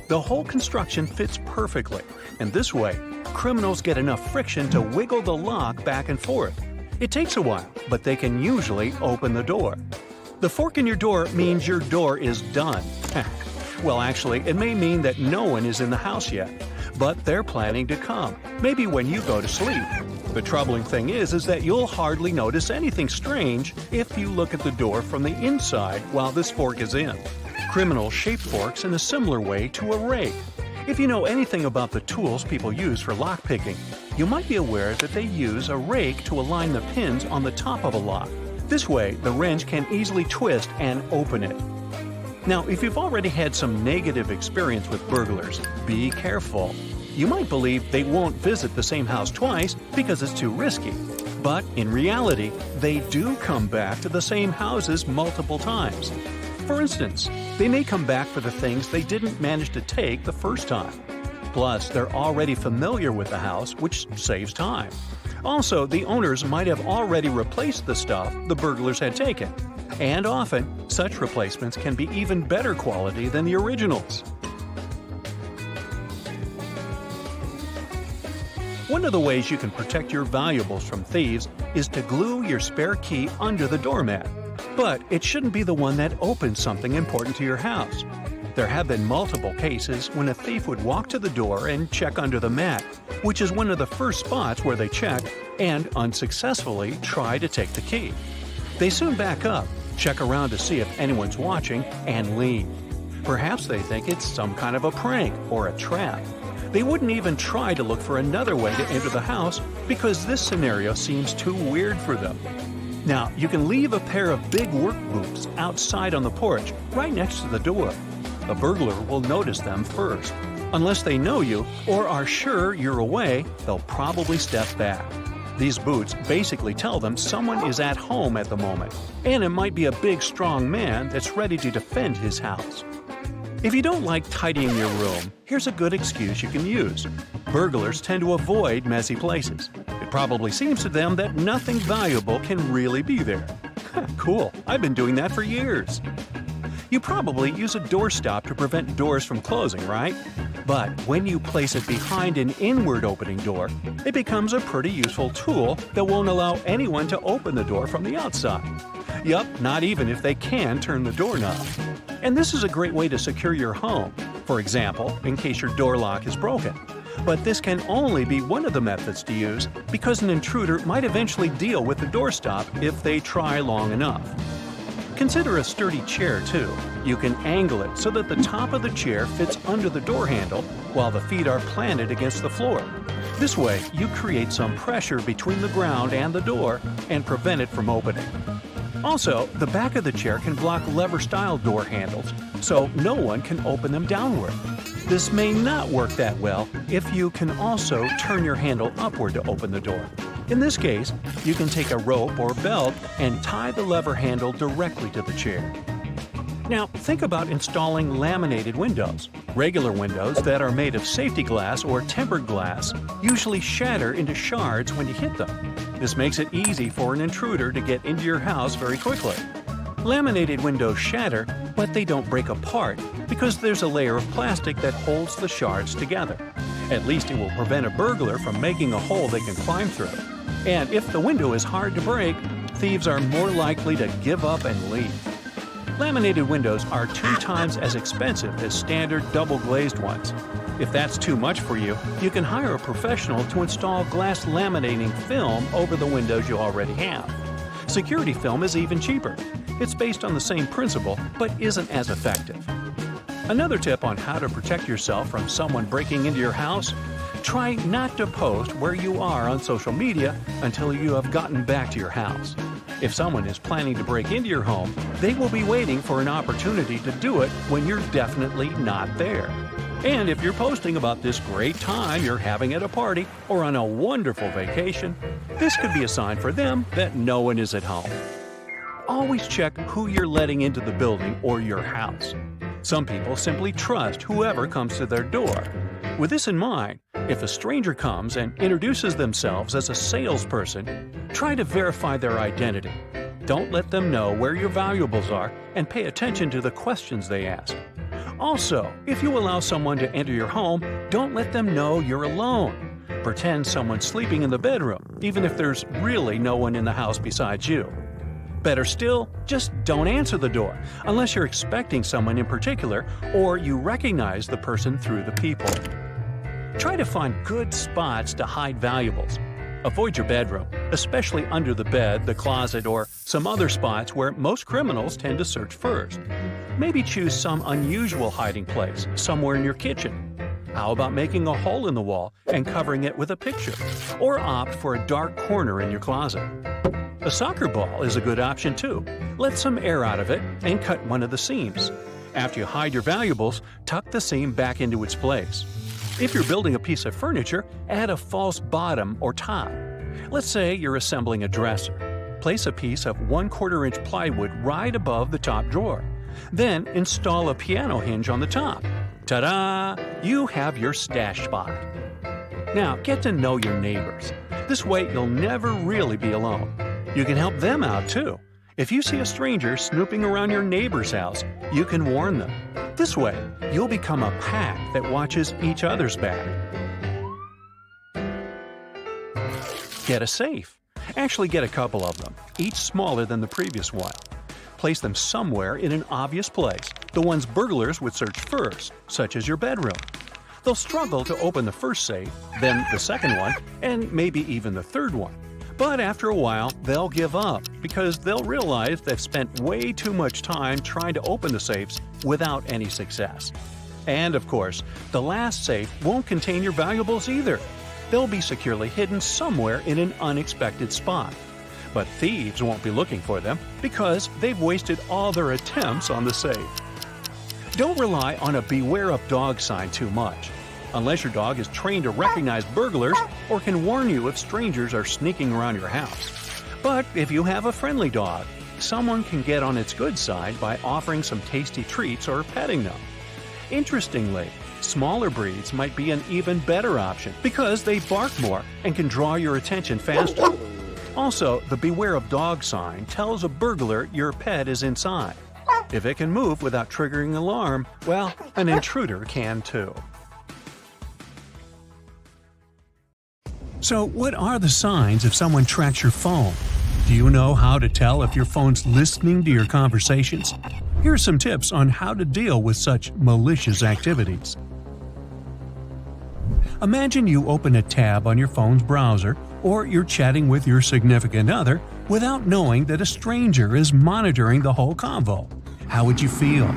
The whole construction fits perfectly, and this way, criminals get enough friction to wiggle the lock back and forth. It takes a while, but they can usually open the door. The fork in your door means your door is done. Well, actually, it may mean that no one is in the house yet, but they're planning to come, maybe when you go to sleep. The troubling thing is that you'll hardly notice anything strange if you look at the door from the inside while this fork is in. Criminals shape forks in a similar way to a rake. If you know anything about the tools people use for lockpicking, you might be aware that they use a rake to align the pins on the top of a lock. This way, the wrench can easily twist and open it. Now, if you've already had some negative experience with burglars, be careful. You might believe they won't visit the same house twice because it's too risky. But in reality, they do come back to the same houses multiple times. For instance, they may come back for the things they didn't manage to take the first time. Plus, they're already familiar with the house, which saves time. Also, the owners might have already replaced the stuff the burglars had taken. And often, such replacements can be even better quality than the originals. One of the ways you can protect your valuables from thieves is to glue your spare key under the doormat. But it shouldn't be the one that opens something important to your house. There have been multiple cases when a thief would walk to the door and check under the mat, which is one of the first spots where they check, and unsuccessfully try to take the key. They soon back up, check around to see if anyone's watching, and leave. Perhaps they think it's some kind of a prank or a trap. They wouldn't even try to look for another way to enter the house because this scenario seems too weird for them. Now, you can leave a pair of big work boots outside on the porch right next to the door. A burglar will notice them first. Unless they know you or are sure you're away, they'll probably step back. These boots basically tell them someone is at home at the moment, and it might be a big, strong man that's ready to defend his house. If you don't like tidying your room, here's a good excuse you can use. Burglars tend to avoid messy places. It probably seems to them that nothing valuable can really be there. Cool, I've been doing that for years. You probably use a doorstop to prevent doors from closing, right? But when you place it behind an inward opening door, it becomes a pretty useful tool that won't allow anyone to open the door from the outside. Yup, not even if they can turn the doorknob. And this is a great way to secure your home, for example, in case your door lock is broken. But this can only be one of the methods to use because an intruder might eventually deal with the doorstop if they try long enough. Consider a sturdy chair, too. You can angle it so that the top of the chair fits under the door handle while the feet are planted against the floor. This way, you create some pressure between the ground and the door and prevent it from opening. Also, the back of the chair can block lever-style door handles, so no one can open them downward. This may not work that well if you can also turn your handle upward to open the door. In this case, you can take a rope or belt and tie the lever handle directly to the chair. Now, think about installing laminated windows. Regular windows that are made of safety glass or tempered glass usually shatter into shards when you hit them. This makes it easy for an intruder to get into your house very quickly. Laminated windows shatter, but they don't break apart because there's a layer of plastic that holds the shards together. At least it will prevent a burglar from making a hole they can climb through. And if the window is hard to break, thieves are more likely to give up and leave. Laminated windows are 2 times as expensive as standard double-glazed ones. If that's too much for you, you can hire a professional to install glass laminating film over the windows you already have. Security film is even cheaper. It's based on the same principle, but isn't as effective. Another tip on how to protect yourself from someone breaking into your house: try not to post where you are on social media until you have gotten back to your house. If someone is planning to break into your home, they will be waiting for an opportunity to do it when you're definitely not there. And if you're posting about this great time you're having at a party or on a wonderful vacation, this could be a sign for them that no one is at home. Always check who you're letting into the building or your house. Some people simply trust whoever comes to their door. With this in mind, if a stranger comes and introduces themselves as a salesperson, try to verify their identity. Don't let them know where your valuables are and pay attention to the questions they ask. Also, if you allow someone to enter your home, don't let them know you're alone. Pretend someone's sleeping in the bedroom, even if there's really no one in the house besides you. Better still, just don't answer the door unless you're expecting someone in particular or you recognize the person through the peephole. Try to find good spots to hide valuables. Avoid your bedroom, especially under the bed, the closet, or some other spots where most criminals tend to search first. Maybe choose some unusual hiding place, somewhere in your kitchen. How about making a hole in the wall and covering it with a picture? Or opt for a dark corner in your closet. A soccer ball is a good option too. Let some air out of it and cut one of the seams. After you hide your valuables, tuck the seam back into its place. If you're building a piece of furniture, add a false bottom or top. Let's say you're assembling a dresser. Place a piece of 1/4 inch plywood right above the top drawer. Then install a piano hinge on the top. Ta-da! You have your stash spot. Now get to know your neighbors. This way you'll never really be alone. You can help them out too. If you see a stranger snooping around your neighbor's house, you can warn them. This way, you'll become a pack that watches each other's back. Get a safe. Actually get a couple of them, each smaller than the previous one. Place them somewhere in an obvious place, the ones burglars would search first, such as your bedroom. They'll struggle to open the first safe, then the second one, and maybe even the third one. But after a while, they'll give up because they'll realize they've spent way too much time trying to open the safes without any success. And of course, the last safe won't contain your valuables either. They'll be securely hidden somewhere in an unexpected spot. But thieves won't be looking for them because they've wasted all their attempts on the safe. Don't rely on a beware of dog sign too much. Unless your dog is trained to recognize burglars or can warn you if strangers are sneaking around your house. But if you have a friendly dog, someone can get on its good side by offering some tasty treats or petting them. Interestingly, smaller breeds might be an even better option because they bark more and can draw your attention faster. Also, the beware of dog sign tells a burglar your pet is inside. If it can move without triggering alarm, well, an intruder can too. So, what are the signs if someone tracks your phone? Do you know how to tell if your phone's listening to your conversations? Here are some tips on how to deal with such malicious activities. Imagine you open a tab on your phone's browser, or you're chatting with your significant other without knowing that a stranger is monitoring the whole convo. How would you feel?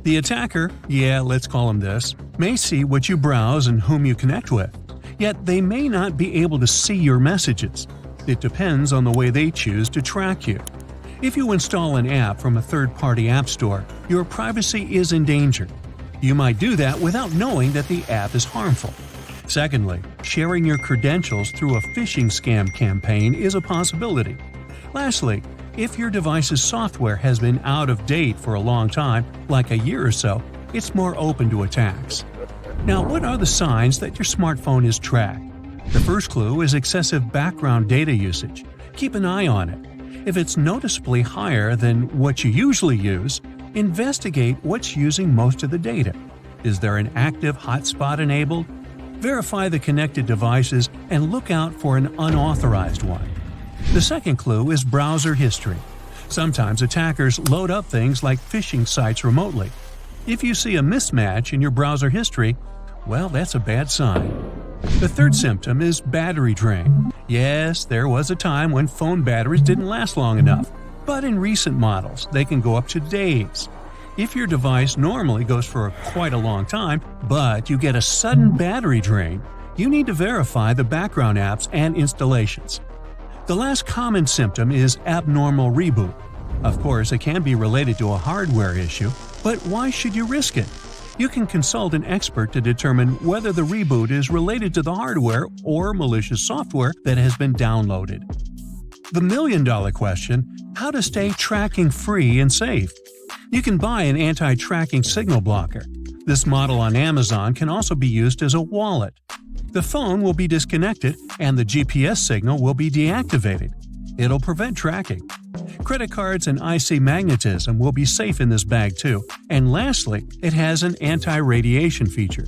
The attacker, let's call him this, may see what you browse and whom you connect with. Yet they may not be able to see your messages. It depends on the way they choose to track you. If you install an app from a third-party app store, your privacy is in danger. You might do that without knowing that the app is harmful. Secondly, sharing your credentials through a phishing scam campaign is a possibility. Lastly, if your device's software has been out of date for a long time, like a year or so, it's more open to attacks. Now, what are the signs that your smartphone is tracked? The first clue is excessive background data usage. Keep an eye on it. If it's noticeably higher than what you usually use, investigate what's using most of the data. Is there an active hotspot enabled? Verify the connected devices and look out for an unauthorized one. The second clue is browser history. Sometimes attackers load up things like phishing sites remotely. If you see a mismatch in your browser history, well, that's a bad sign. The third symptom is battery drain. Yes, there was a time when phone batteries didn't last long enough, but in recent models, they can go up to days. If your device normally goes for quite a long time, but you get a sudden battery drain, you need to verify the background apps and installations. The last common symptom is abnormal reboot. Of course, it can be related to a hardware issue, but why should you risk it? You can consult an expert to determine whether the reboot is related to the hardware or malicious software that has been downloaded. The million-dollar question: how to stay tracking-free and safe? You can buy an anti-tracking signal blocker. This model on Amazon can also be used as a wallet. The phone will be disconnected and the GPS signal will be deactivated. It'll prevent tracking. Credit cards and IC magnetism will be safe in this bag too. And lastly, it has an anti-radiation feature.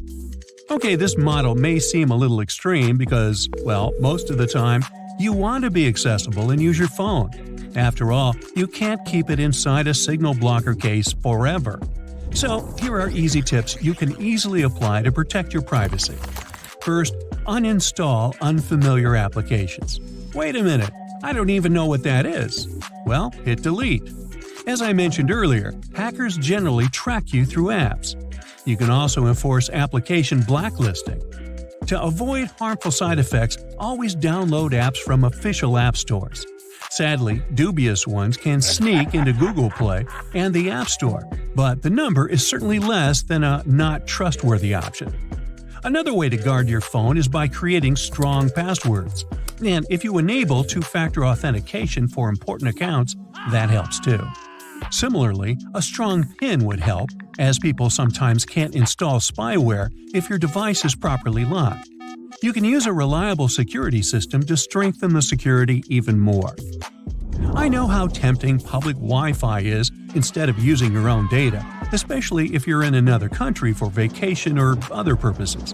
Okay, this model may seem a little extreme because, well, most of the time, you want to be accessible and use your phone. After all, you can't keep it inside a signal blocker case forever. So, here are easy tips you can easily apply to protect your privacy. First, uninstall unfamiliar applications. Wait a minute, I don't even know what that is. Well, hit delete. As I mentioned earlier, hackers generally track you through apps. You can also enforce application blacklisting. To avoid harmful side effects, always download apps from official app stores. Sadly, dubious ones can sneak into Google Play and the App Store, but the number is certainly less than a not trustworthy option. Another way to guard your phone is by creating strong passwords. And if you enable two-factor authentication for important accounts, that helps too. Similarly, a strong PIN would help, as people sometimes can't install spyware if your device is properly locked. You can use a reliable security system to strengthen the security even more. I know how tempting public Wi-Fi is instead of using your own data, especially if you're in another country for vacation or other purposes.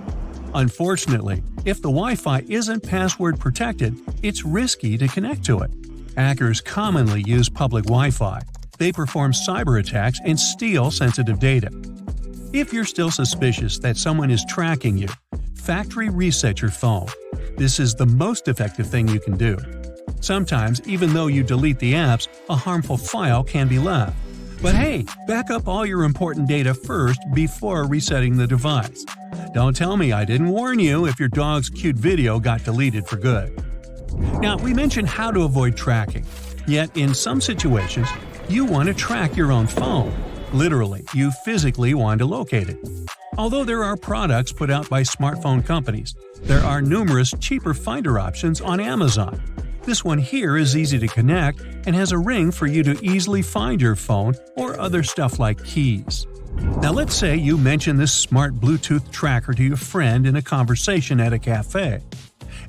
Unfortunately, if the Wi-Fi isn't password protected, it's risky to connect to it. Hackers commonly use public Wi-Fi. They perform cyber attacks and steal sensitive data. If you're still suspicious that someone is tracking you, factory reset your phone. This is the most effective thing you can do. Sometimes, even though you delete the apps, a harmful file can be left. But hey, back up all your important data first before resetting the device. Don't tell me I didn't warn you if your dog's cute video got deleted for good. Now, we mentioned how to avoid tracking. Yet, in some situations, you want to track your own phone. Literally, you physically want to locate it. Although there are products put out by smartphone companies, there are numerous cheaper finder options on Amazon. This one here is easy to connect and has a ring for you to easily find your phone or other stuff like keys. Now let's say you mention this smart Bluetooth tracker to your friend in a conversation at a cafe.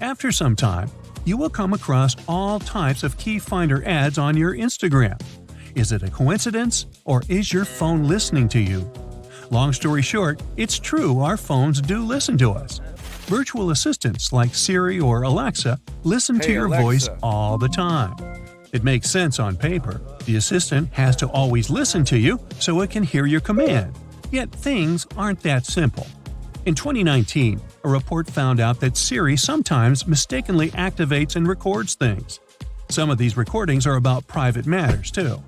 After some time, you will come across all types of key finder ads on your Instagram. Is it a coincidence, or is your phone listening to you? Long story short, it's true our phones do listen to us. Virtual assistants like Siri or Alexa listen to your voice all the time. It makes sense on paper. The assistant has to always listen to you so it can hear your command. Yet things aren't that simple. In 2019, a report found out that Siri sometimes mistakenly activates and records things. Some of these recordings are about private matters, too.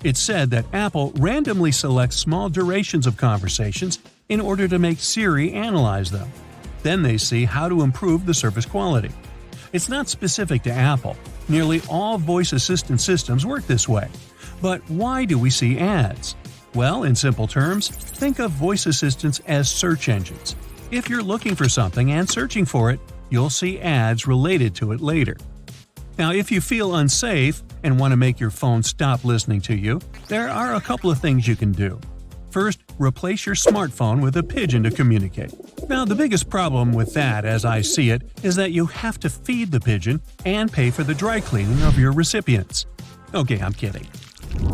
It's said that Apple randomly selects small durations of conversations in order to make Siri analyze them. Then they see how to improve the service quality. It's not specific to Apple. Nearly all voice assistant systems work this way. But why do we see ads? Well, in simple terms, think of voice assistants as search engines. If you're looking for something and searching for it, you'll see ads related to it later. Now, if you feel unsafe and want to make your phone stop listening to you, there are a couple of things you can do. First, replace your smartphone with a pigeon to communicate. Now, the biggest problem with that, as I see it, is that you have to feed the pigeon and pay for the dry cleaning of your recipients. Okay, I'm kidding.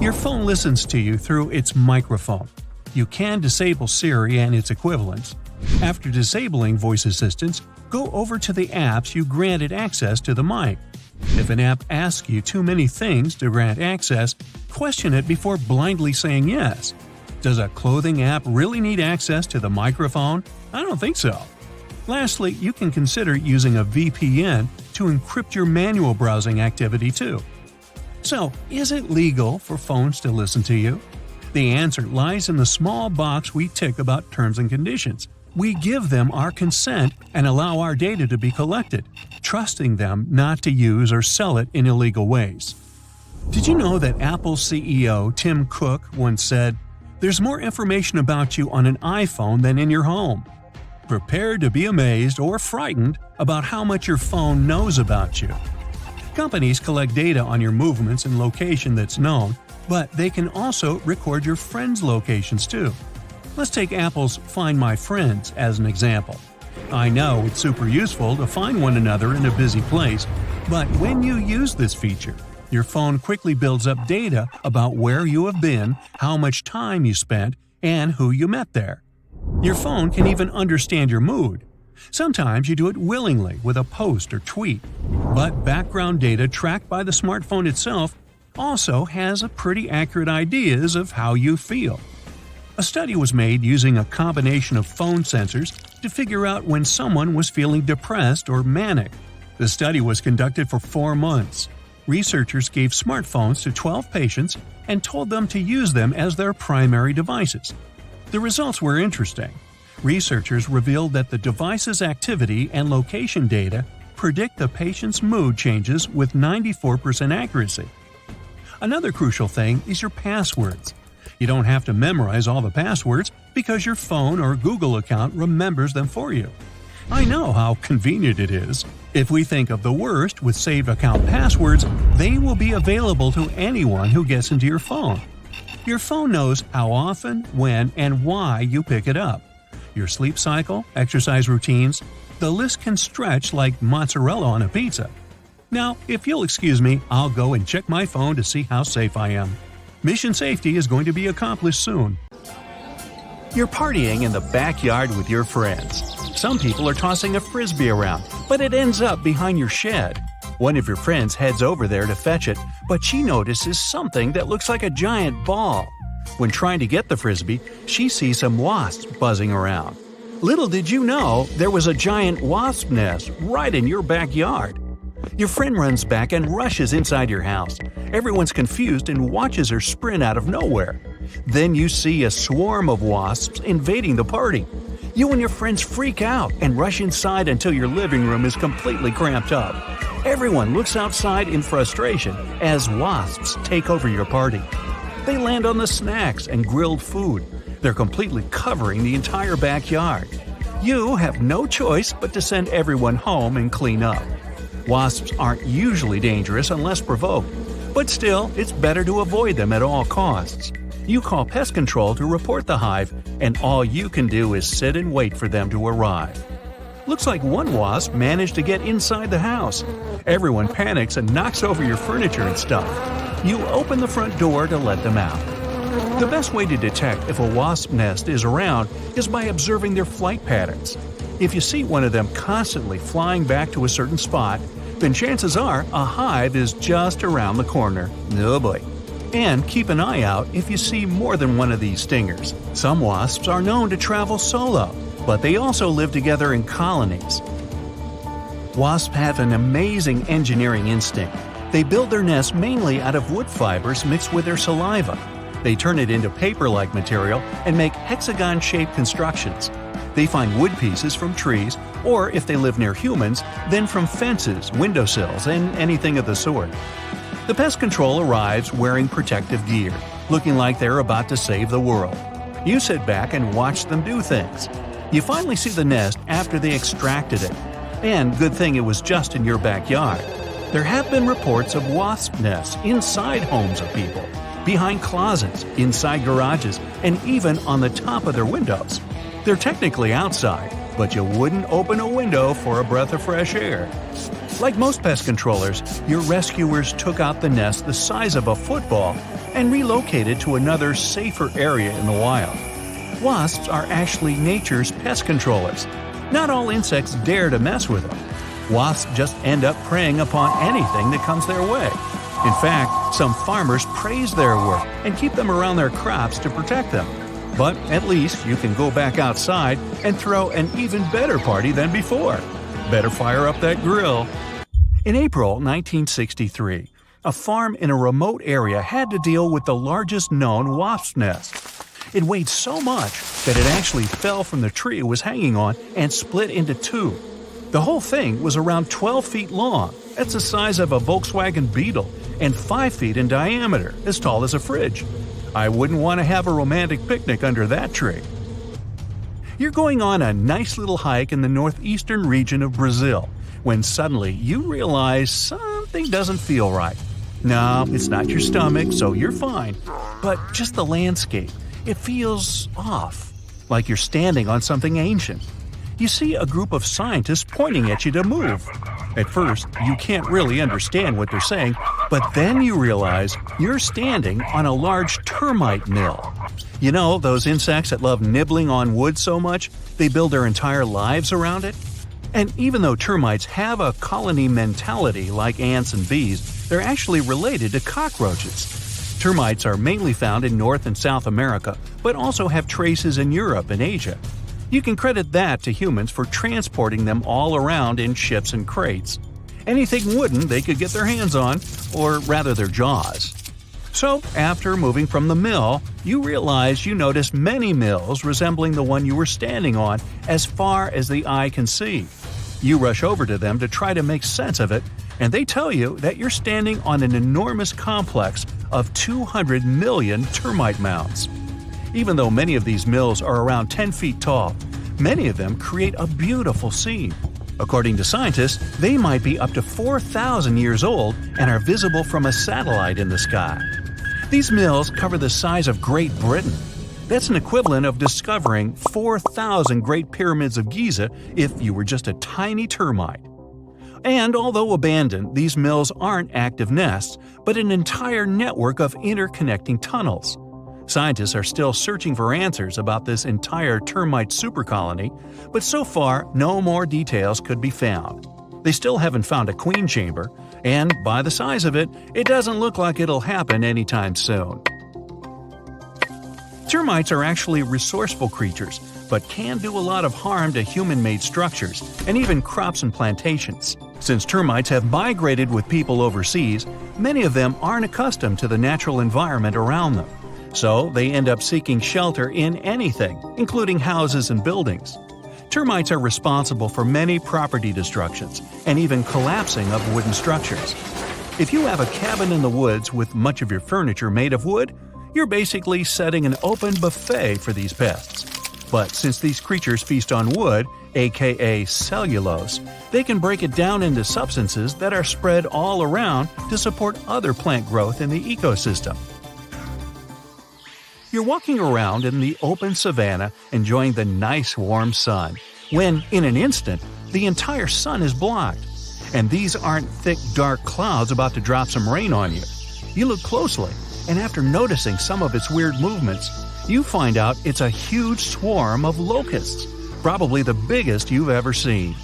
Your phone listens to you through its microphone. You can disable Siri and its equivalents. After disabling voice assistants, go over to the apps you granted access to the mic. If an app asks you too many things to grant access, question it before blindly saying yes. Does a clothing app really need access to the microphone? I don't think so. Lastly, you can consider using a VPN to encrypt your manual browsing activity too. So, is it legal for phones to listen to you? The answer lies in the small box we tick about terms and conditions. We give them our consent and allow our data to be collected, trusting them not to use or sell it in illegal ways. Did you know that Apple CEO Tim Cook once said, "There's more information about you on an iPhone than in your home"? Prepare to be amazed or frightened about how much your phone knows about you. Companies collect data on your movements and location that's known, but they can also record your friends' locations too. Let's take Apple's Find My Friends as an example. I know it's super useful to find one another in a busy place, but when you use this feature, your phone quickly builds up data about where you have been, how much time you spent, and who you met there. Your phone can even understand your mood. Sometimes you do it willingly with a post or tweet, but background data tracked by the smartphone itself also has a pretty accurate ideas of how you feel. A study was made using a combination of phone sensors to figure out when someone was feeling depressed or manic. The study was conducted for 4 months. Researchers gave smartphones to 12 patients and told them to use them as their primary devices. The results were interesting. Researchers revealed that the device's activity and location data predict the patient's mood changes with 94% accuracy. Another crucial thing is your passwords. You don't have to memorize all the passwords because your phone or Google account remembers them for you. I know how convenient it is. If we think of the worst with saved account passwords, they will be available to anyone who gets into your phone. Your phone knows how often, when, and why you pick it up. Your sleep cycle, exercise routines, the list can stretch like mozzarella on a pizza. Now, if you'll excuse me, I'll go and check my phone to see how safe I am. Mission safety is going to be accomplished soon. You're partying in the backyard with your friends. Some people are tossing a frisbee around, but it ends up behind your shed. One of your friends heads over there to fetch it, but she notices something that looks like a giant ball. When trying to get the frisbee, she sees some wasps buzzing around. Little did you know, there was a giant wasp nest right in your backyard. Your friend runs back and rushes inside your house. Everyone's confused and watches her sprint out of nowhere. Then you see a swarm of wasps invading the party. You and your friends freak out and rush inside until your living room is completely cramped up. Everyone looks outside in frustration as wasps take over your party. They land on the snacks and grilled food. They're completely covering the entire backyard. You have no choice but to send everyone home and clean up. Wasps aren't usually dangerous unless provoked, but still, it's better to avoid them at all costs. You call pest control to report the hive, and all you can do is sit and wait for them to arrive. Looks like one wasp managed to get inside the house. Everyone panics and knocks over your furniture and stuff. You open the front door to let them out. The best way to detect if a wasp nest is around is by observing their flight patterns. If you see one of them constantly flying back to a certain spot, then chances are a hive is just around the corner. Oh boy. And keep an eye out if you see more than one of these stingers. Some wasps are known to travel solo, but they also live together in colonies. Wasps have an amazing engineering instinct. They build their nests mainly out of wood fibers mixed with their saliva. They turn it into paper-like material and make hexagon-shaped constructions. They find wood pieces from trees, or if they live near humans, then from fences, windowsills, and anything of the sort. The pest control arrives wearing protective gear, looking like they're about to save the world. You sit back and watch them do things. You finally see the nest after they extracted it. And good thing it was just in your backyard. There have been reports of wasp nests inside homes of people, behind closets, inside garages, and even on the top of their windows. They're technically outside, but you wouldn't open a window for a breath of fresh air. Like most pest controllers, your rescuers took out the nest the size of a football and relocated to another, safer area in the wild. Wasps are actually nature's pest controllers. Not all insects dare to mess with them. Wasps just end up preying upon anything that comes their way. In fact, some farmers praise their work and keep them around their crops to protect them. But at least you can go back outside and throw an even better party than before. Better fire up that grill. In April 1963, a farm in a remote area had to deal with the largest known wasp nest. It weighed so much that it actually fell from the tree it was hanging on and split into two. The whole thing was around 12 feet long. That's the size of a Volkswagen Beetle, and 5 feet in diameter, as tall as a fridge. I wouldn't want to have a romantic picnic under that tree. You're going on a nice little hike in the northeastern region of Brazil when suddenly you realize something doesn't feel right. No, it's not your stomach, so you're fine. But just the landscape. It feels off, like you're standing on something ancient. You see a group of scientists pointing at you to move. At first, you can't really understand what they're saying, but then you realize you're standing on a large termite mill. You know, those insects that love nibbling on wood so much, they build their entire lives around it? And even though termites have a colony mentality like ants and bees, they're actually related to cockroaches. Termites are mainly found in North and South America, but also have traces in Europe and Asia. You can credit that to humans for transporting them all around in ships and crates. Anything wooden they could get their hands on, or rather their jaws. So, after moving from the mill, you realize you notice many mills resembling the one you were standing on as far as the eye can see. You rush over to them to try to make sense of it, and they tell you that you're standing on an enormous complex of 200 million termite mounds. Even though many of these mills are around 10 feet tall, many of them create a beautiful scene. According to scientists, they might be up to 4,000 years old and are visible from a satellite in the sky. These mills cover the size of Great Britain. That's an equivalent of discovering 4,000 Great Pyramids of Giza if you were just a tiny termite. And although abandoned, these mills aren't active nests, but an entire network of interconnecting tunnels. Scientists are still searching for answers about this entire termite supercolony, but so far no more details could be found. They still haven't found a queen chamber, and by the size of it, it doesn't look like it'll happen anytime soon. Termites are actually resourceful creatures, but can do a lot of harm to human-made structures and even crops and plantations. Since termites have migrated with people overseas, many of them aren't accustomed to the natural environment around them. So they end up seeking shelter in anything, including houses and buildings. Termites are responsible for many property destructions and even collapsing of wooden structures. If you have a cabin in the woods with much of your furniture made of wood, you're basically setting an open buffet for these pests. But since these creatures feast on wood, aka cellulose, they can break it down into substances that are spread all around to support other plant growth in the ecosystem. You're walking around in the open savanna enjoying the nice warm sun, when, in an instant, the entire sun is blocked. And these aren't thick, dark clouds about to drop some rain on you. You look closely, and after noticing some of its weird movements, you find out it's a huge swarm of locusts, probably the biggest you've ever seen.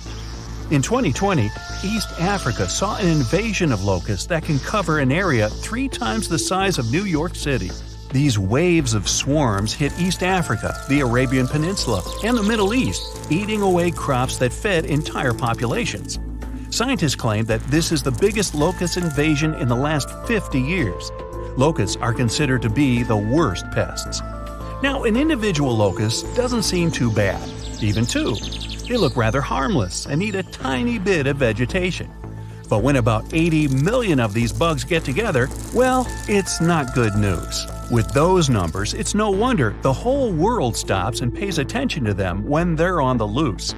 In 2020, East Africa saw an invasion of locusts that can cover an area 3 times the size of New York City. These waves of swarms hit East Africa, the Arabian Peninsula, and the Middle East, eating away crops that fed entire populations. Scientists claim that this is the biggest locust invasion in the last 50 years. Locusts are considered to be the worst pests. Now, an individual locust doesn't seem too bad. Even 2. They look rather harmless and eat a tiny bit of vegetation. But when about 80 million of these bugs get together, well, it's not good news. With those numbers, it's no wonder the whole world stops and pays attention to them when they're on the loose.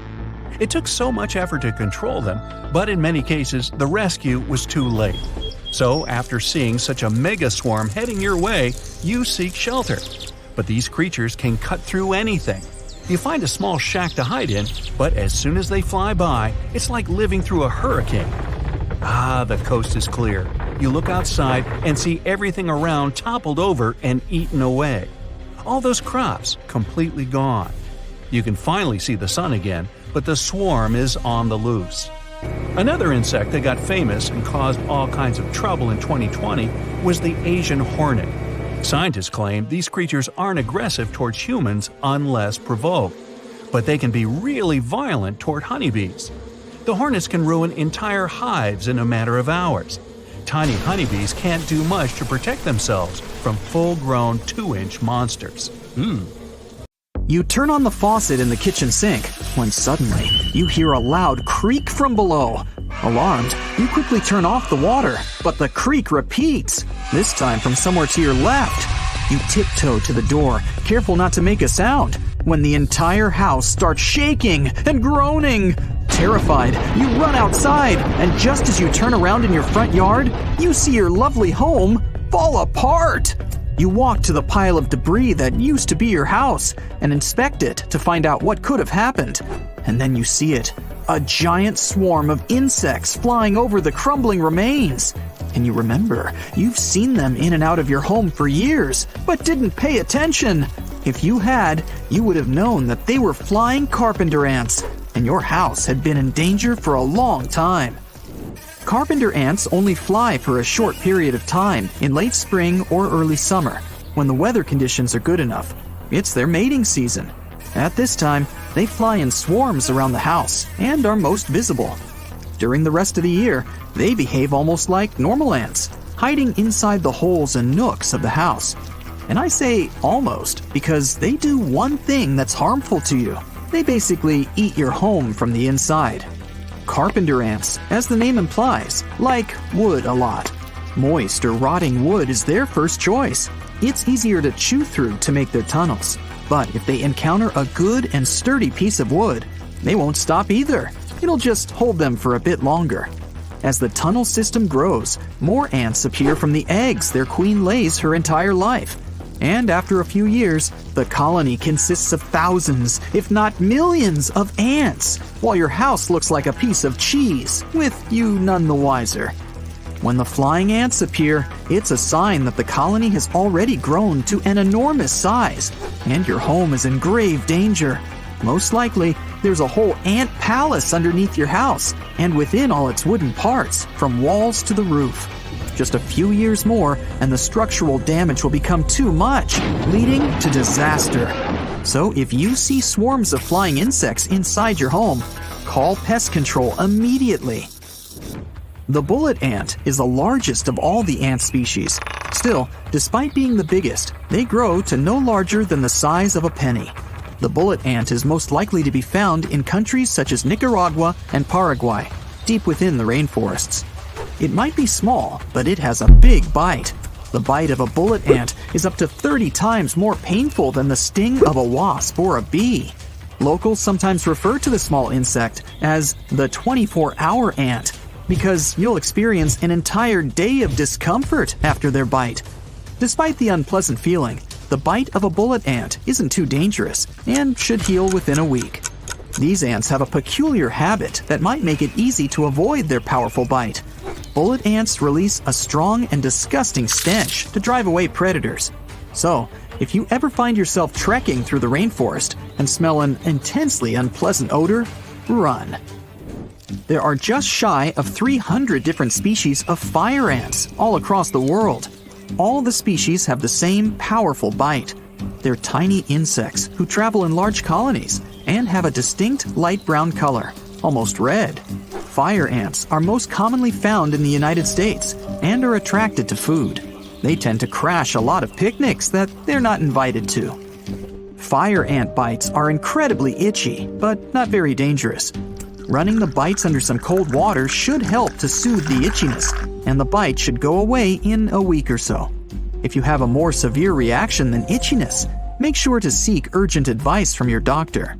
It took so much effort to control them, but in many cases, the rescue was too late. So, after seeing such a mega swarm heading your way, you seek shelter. But these creatures can cut through anything. You find a small shack to hide in, but as soon as they fly by, it's like living through a hurricane. The coast is clear. You look outside and see everything around toppled over and eaten away. All those crops completely gone. You can finally see the sun again, but the swarm is on the loose. Another insect that got famous and caused all kinds of trouble in 2020 was the Asian hornet. Scientists claim these creatures aren't aggressive towards humans unless provoked, but they can be really violent toward honeybees. The hornets can ruin entire hives in a matter of hours. Tiny honeybees can't do much to protect themselves from full-grown 2-inch monsters. You turn on the faucet in the kitchen sink when suddenly you hear a loud creak from below. Alarmed, you quickly turn off the water, but the creak repeats, this time from somewhere to your left. You tiptoe to the door, careful not to make a sound, when the entire house starts shaking and groaning. Terrified, you run outside, and just as you turn around in your front yard, you see your lovely home fall apart. You walk to the pile of debris that used to be your house and inspect it to find out what could have happened. And then you see it, a giant swarm of insects flying over the crumbling remains. And you remember, you've seen them in and out of your home for years, but didn't pay attention. If you had, you would have known that they were flying carpenter ants, and your house had been in danger for a long time. Carpenter ants only fly for a short period of time in late spring or early summer, when the weather conditions are good enough. It's their mating season. At this time, they fly in swarms around the house and are most visible. During the rest of the year, they behave almost like normal ants, hiding inside the holes and nooks of the house. And I say almost because they do one thing that's harmful to you. They basically eat your home from the inside. Carpenter ants, as the name implies, like wood a lot. Moist or rotting wood is their first choice. It's easier to chew through to make their tunnels. But if they encounter a good and sturdy piece of wood, they won't stop either. It'll just hold them for a bit longer. As the tunnel system grows, more ants appear from the eggs their queen lays her entire life. And after a few years, the colony consists of thousands, if not millions, of ants, while your house looks like a piece of cheese, with you none the wiser. When the flying ants appear, it's a sign that the colony has already grown to an enormous size, and your home is in grave danger. Most likely, there's a whole ant palace underneath your house, and within all its wooden parts, from walls to the roof. Just a few years more, and the structural damage will become too much, leading to disaster. So if you see swarms of flying insects inside your home, call pest control immediately. The bullet ant is the largest of all the ant species. Still, despite being the biggest, they grow to no larger than the size of a penny. The bullet ant is most likely to be found in countries such as Nicaragua and Paraguay, deep within the rainforests. It might be small, but it has a big bite. The bite of a bullet ant is up to 30 times more painful than the sting of a wasp or a bee. Locals sometimes refer to the small insect as the 24-hour ant because you'll experience an entire day of discomfort after their bite. Despite the unpleasant feeling, the bite of a bullet ant isn't too dangerous and should heal within a week. These ants have a peculiar habit that might make it easy to avoid their powerful bite. Bullet ants release a strong and disgusting stench to drive away predators. So, if you ever find yourself trekking through the rainforest and smell an intensely unpleasant odor, run. There are just shy of 300 different species of fire ants all across the world. All the species have the same powerful bite. They're tiny insects who travel in large colonies and have a distinct light brown color, almost red. Fire ants are most commonly found in the United States and are attracted to food. They tend to crash a lot of picnics that they're not invited to. Fire ant bites are incredibly itchy, but not very dangerous. Running the bites under some cold water should help to soothe the itchiness, and the bite should go away in a week or so. If you have a more severe reaction than itchiness, make sure to seek urgent advice from your doctor.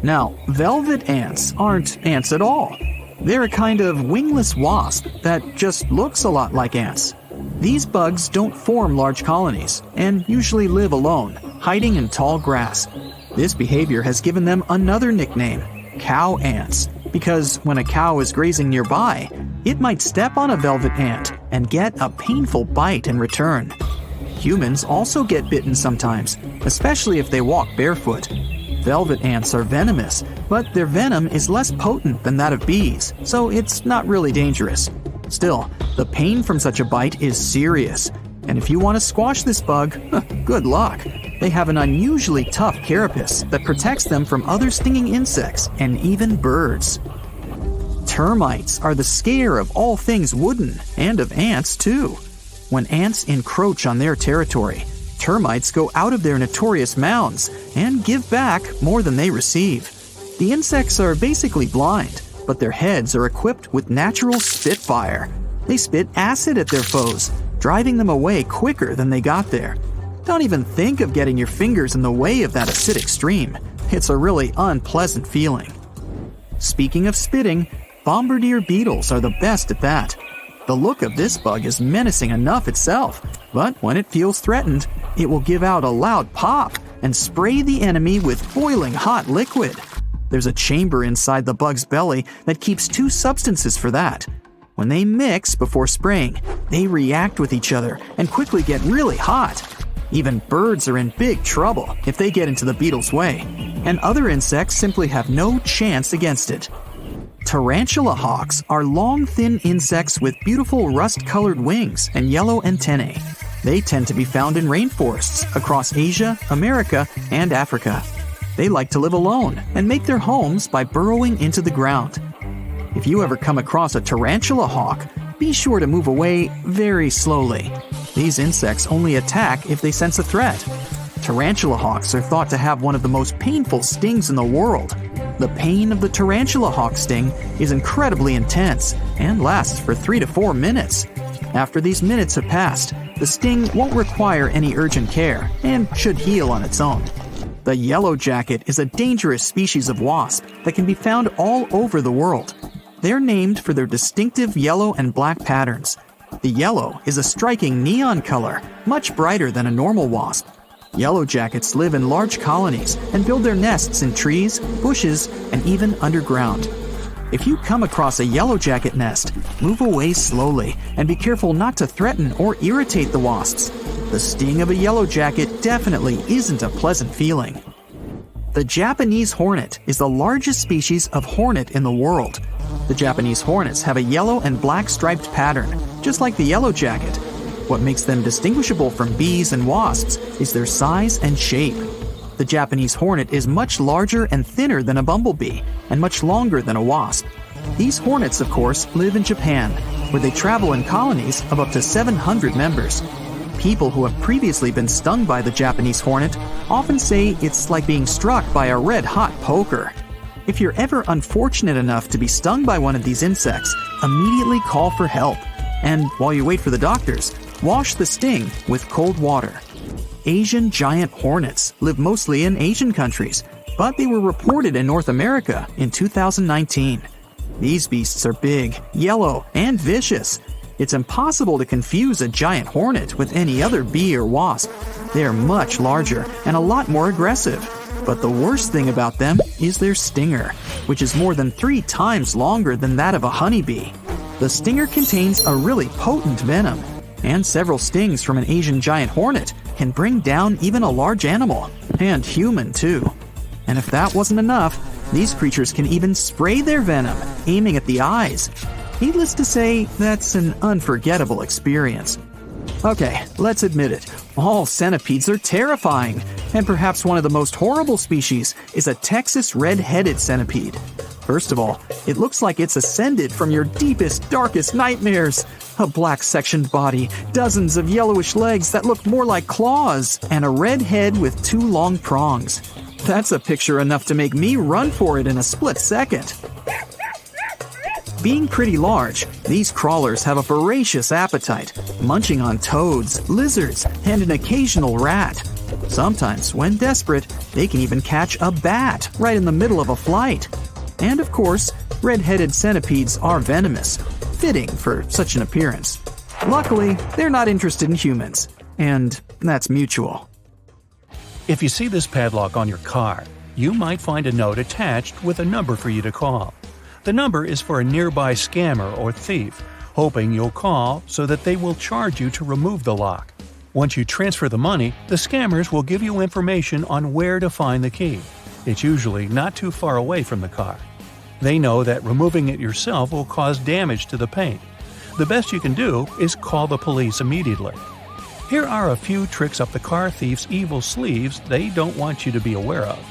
Now, velvet ants aren't ants at all. They're a kind of wingless wasp that just looks a lot like ants. These bugs don't form large colonies and usually live alone, hiding in tall grass. This behavior has given them another nickname, cow ants, because when a cow is grazing nearby, it might step on a velvet ant and get a painful bite in return. Humans also get bitten sometimes, especially if they walk barefoot. Velvet ants are venomous, but their venom is less potent than that of bees, so it's not really dangerous. Still, the pain from such a bite is serious, and if you want to squash this bug, good luck. They have an unusually tough carapace that protects them from other stinging insects and even birds. Termites are the scare of all things wooden, and of ants too. When ants encroach on their territory, termites go out of their notorious mounds and give back more than they receive. The insects are basically blind, but their heads are equipped with natural spitfire. They spit acid at their foes, driving them away quicker than they got there. Don't even think of getting your fingers in the way of that acidic stream. It's a really unpleasant feeling. Speaking of spitting, bombardier beetles are the best at that. The look of this bug is menacing enough itself, but when it feels threatened, it will give out a loud pop and spray the enemy with boiling hot liquid. There's a chamber inside the bug's belly that keeps two substances for that. When they mix before spraying, they react with each other and quickly get really hot. Even birds are in big trouble if they get into the beetle's way, and other insects simply have no chance against it. Tarantula hawks are long, thin insects with beautiful rust-colored wings and yellow antennae. They tend to be found in rainforests across Asia, America, and Africa. They like to live alone and make their homes by burrowing into the ground. If you ever come across a tarantula hawk, be sure to move away very slowly. These insects only attack if they sense a threat. Tarantula hawks are thought to have one of the most painful stings in the world. The pain of the tarantula hawk sting is incredibly intense and lasts for 3 to 4 minutes. After these minutes have passed, the sting won't require any urgent care and should heal on its own. The yellow jacket is a dangerous species of wasp that can be found all over the world. They're named for their distinctive yellow and black patterns. The yellow is a striking neon color, much brighter than a normal wasp. Yellow jackets live in large colonies and build their nests in trees, bushes, and even underground. If you come across a yellow jacket nest, move away slowly and be careful not to threaten or irritate the wasps. The sting of a yellow jacket definitely isn't a pleasant feeling. The Japanese hornet is the largest species of hornet in the world. The Japanese hornets have a yellow and black striped pattern, just like the yellow jacket. What makes them distinguishable from bees and wasps is their size and shape. The Japanese hornet is much larger and thinner than a bumblebee, and much longer than a wasp. These hornets, of course, live in Japan, where they travel in colonies of up to 700 members. People who have previously been stung by the Japanese hornet often say it's like being struck by a red-hot poker. If you're ever unfortunate enough to be stung by one of these insects, immediately call for help. And while you wait for the doctors, wash the sting with cold water. Asian giant hornets live mostly in Asian countries, but they were reported in North America in 2019. These beasts are big, yellow, and vicious. It's impossible to confuse a giant hornet with any other bee or wasp. They are much larger and a lot more aggressive. But the worst thing about them is their stinger, which is more than 3 times longer than that of a honeybee. The stinger contains a really potent venom, and several stings from an Asian giant hornet can bring down even a large animal, and human too. And if that wasn't enough, these creatures can even spray their venom, aiming at the eyes. Needless to say, that's an unforgettable experience. Okay, let's admit it, all centipedes are terrifying, and perhaps one of the most horrible species is a Texas red-headed centipede. First of all, it looks like it's ascended from your deepest, darkest nightmares. A black-sectioned body, dozens of yellowish legs that look more like claws, and a red head with 2 long prongs. That's a picture enough to make me run for it in a split second. Being pretty large, these crawlers have a voracious appetite, munching on toads, lizards, and an occasional rat. Sometimes, when desperate, they can even catch a bat right in the middle of a flight. And of course, red-headed centipedes are venomous, fitting for such an appearance. Luckily, they're not interested in humans, and that's mutual. If you see this padlock on your car, you might find a note attached with a number for you to call. The number is for a nearby scammer or thief, hoping you'll call so that they will charge you to remove the lock. Once you transfer the money, the scammers will give you information on where to find the key. It's usually not too far away from the car. They know that removing it yourself will cause damage to the paint. The best you can do is call the police immediately. Here are a few tricks up the car thief's evil sleeves they don't want you to be aware of.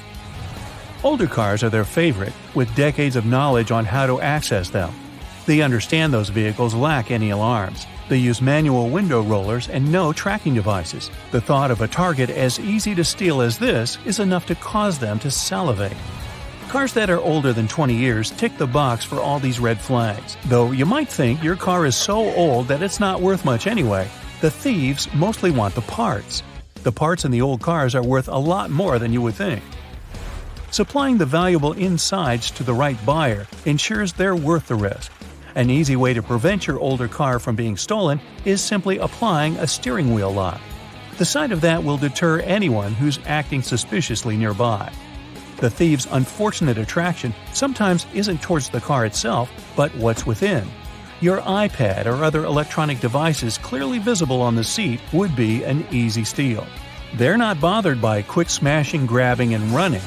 Older cars are their favorite, with decades of knowledge on how to access them. They understand those vehicles lack any alarms. They use manual window rollers and no tracking devices. The thought of a target as easy to steal as this is enough to cause them to salivate. Cars that are older than 20 years tick the box for all these red flags. Though you might think your car is so old that it's not worth much anyway, the thieves mostly want the parts. The parts in the old cars are worth a lot more than you would think. Supplying the valuable insides to the right buyer ensures they're worth the risk. An easy way to prevent your older car from being stolen is simply applying a steering wheel lock. The sight of that will deter anyone who's acting suspiciously nearby. The thief's unfortunate attraction sometimes isn't towards the car itself, but what's within. Your iPad or other electronic devices clearly visible on the seat would be an easy steal. They're not bothered by quick smashing, grabbing, and running.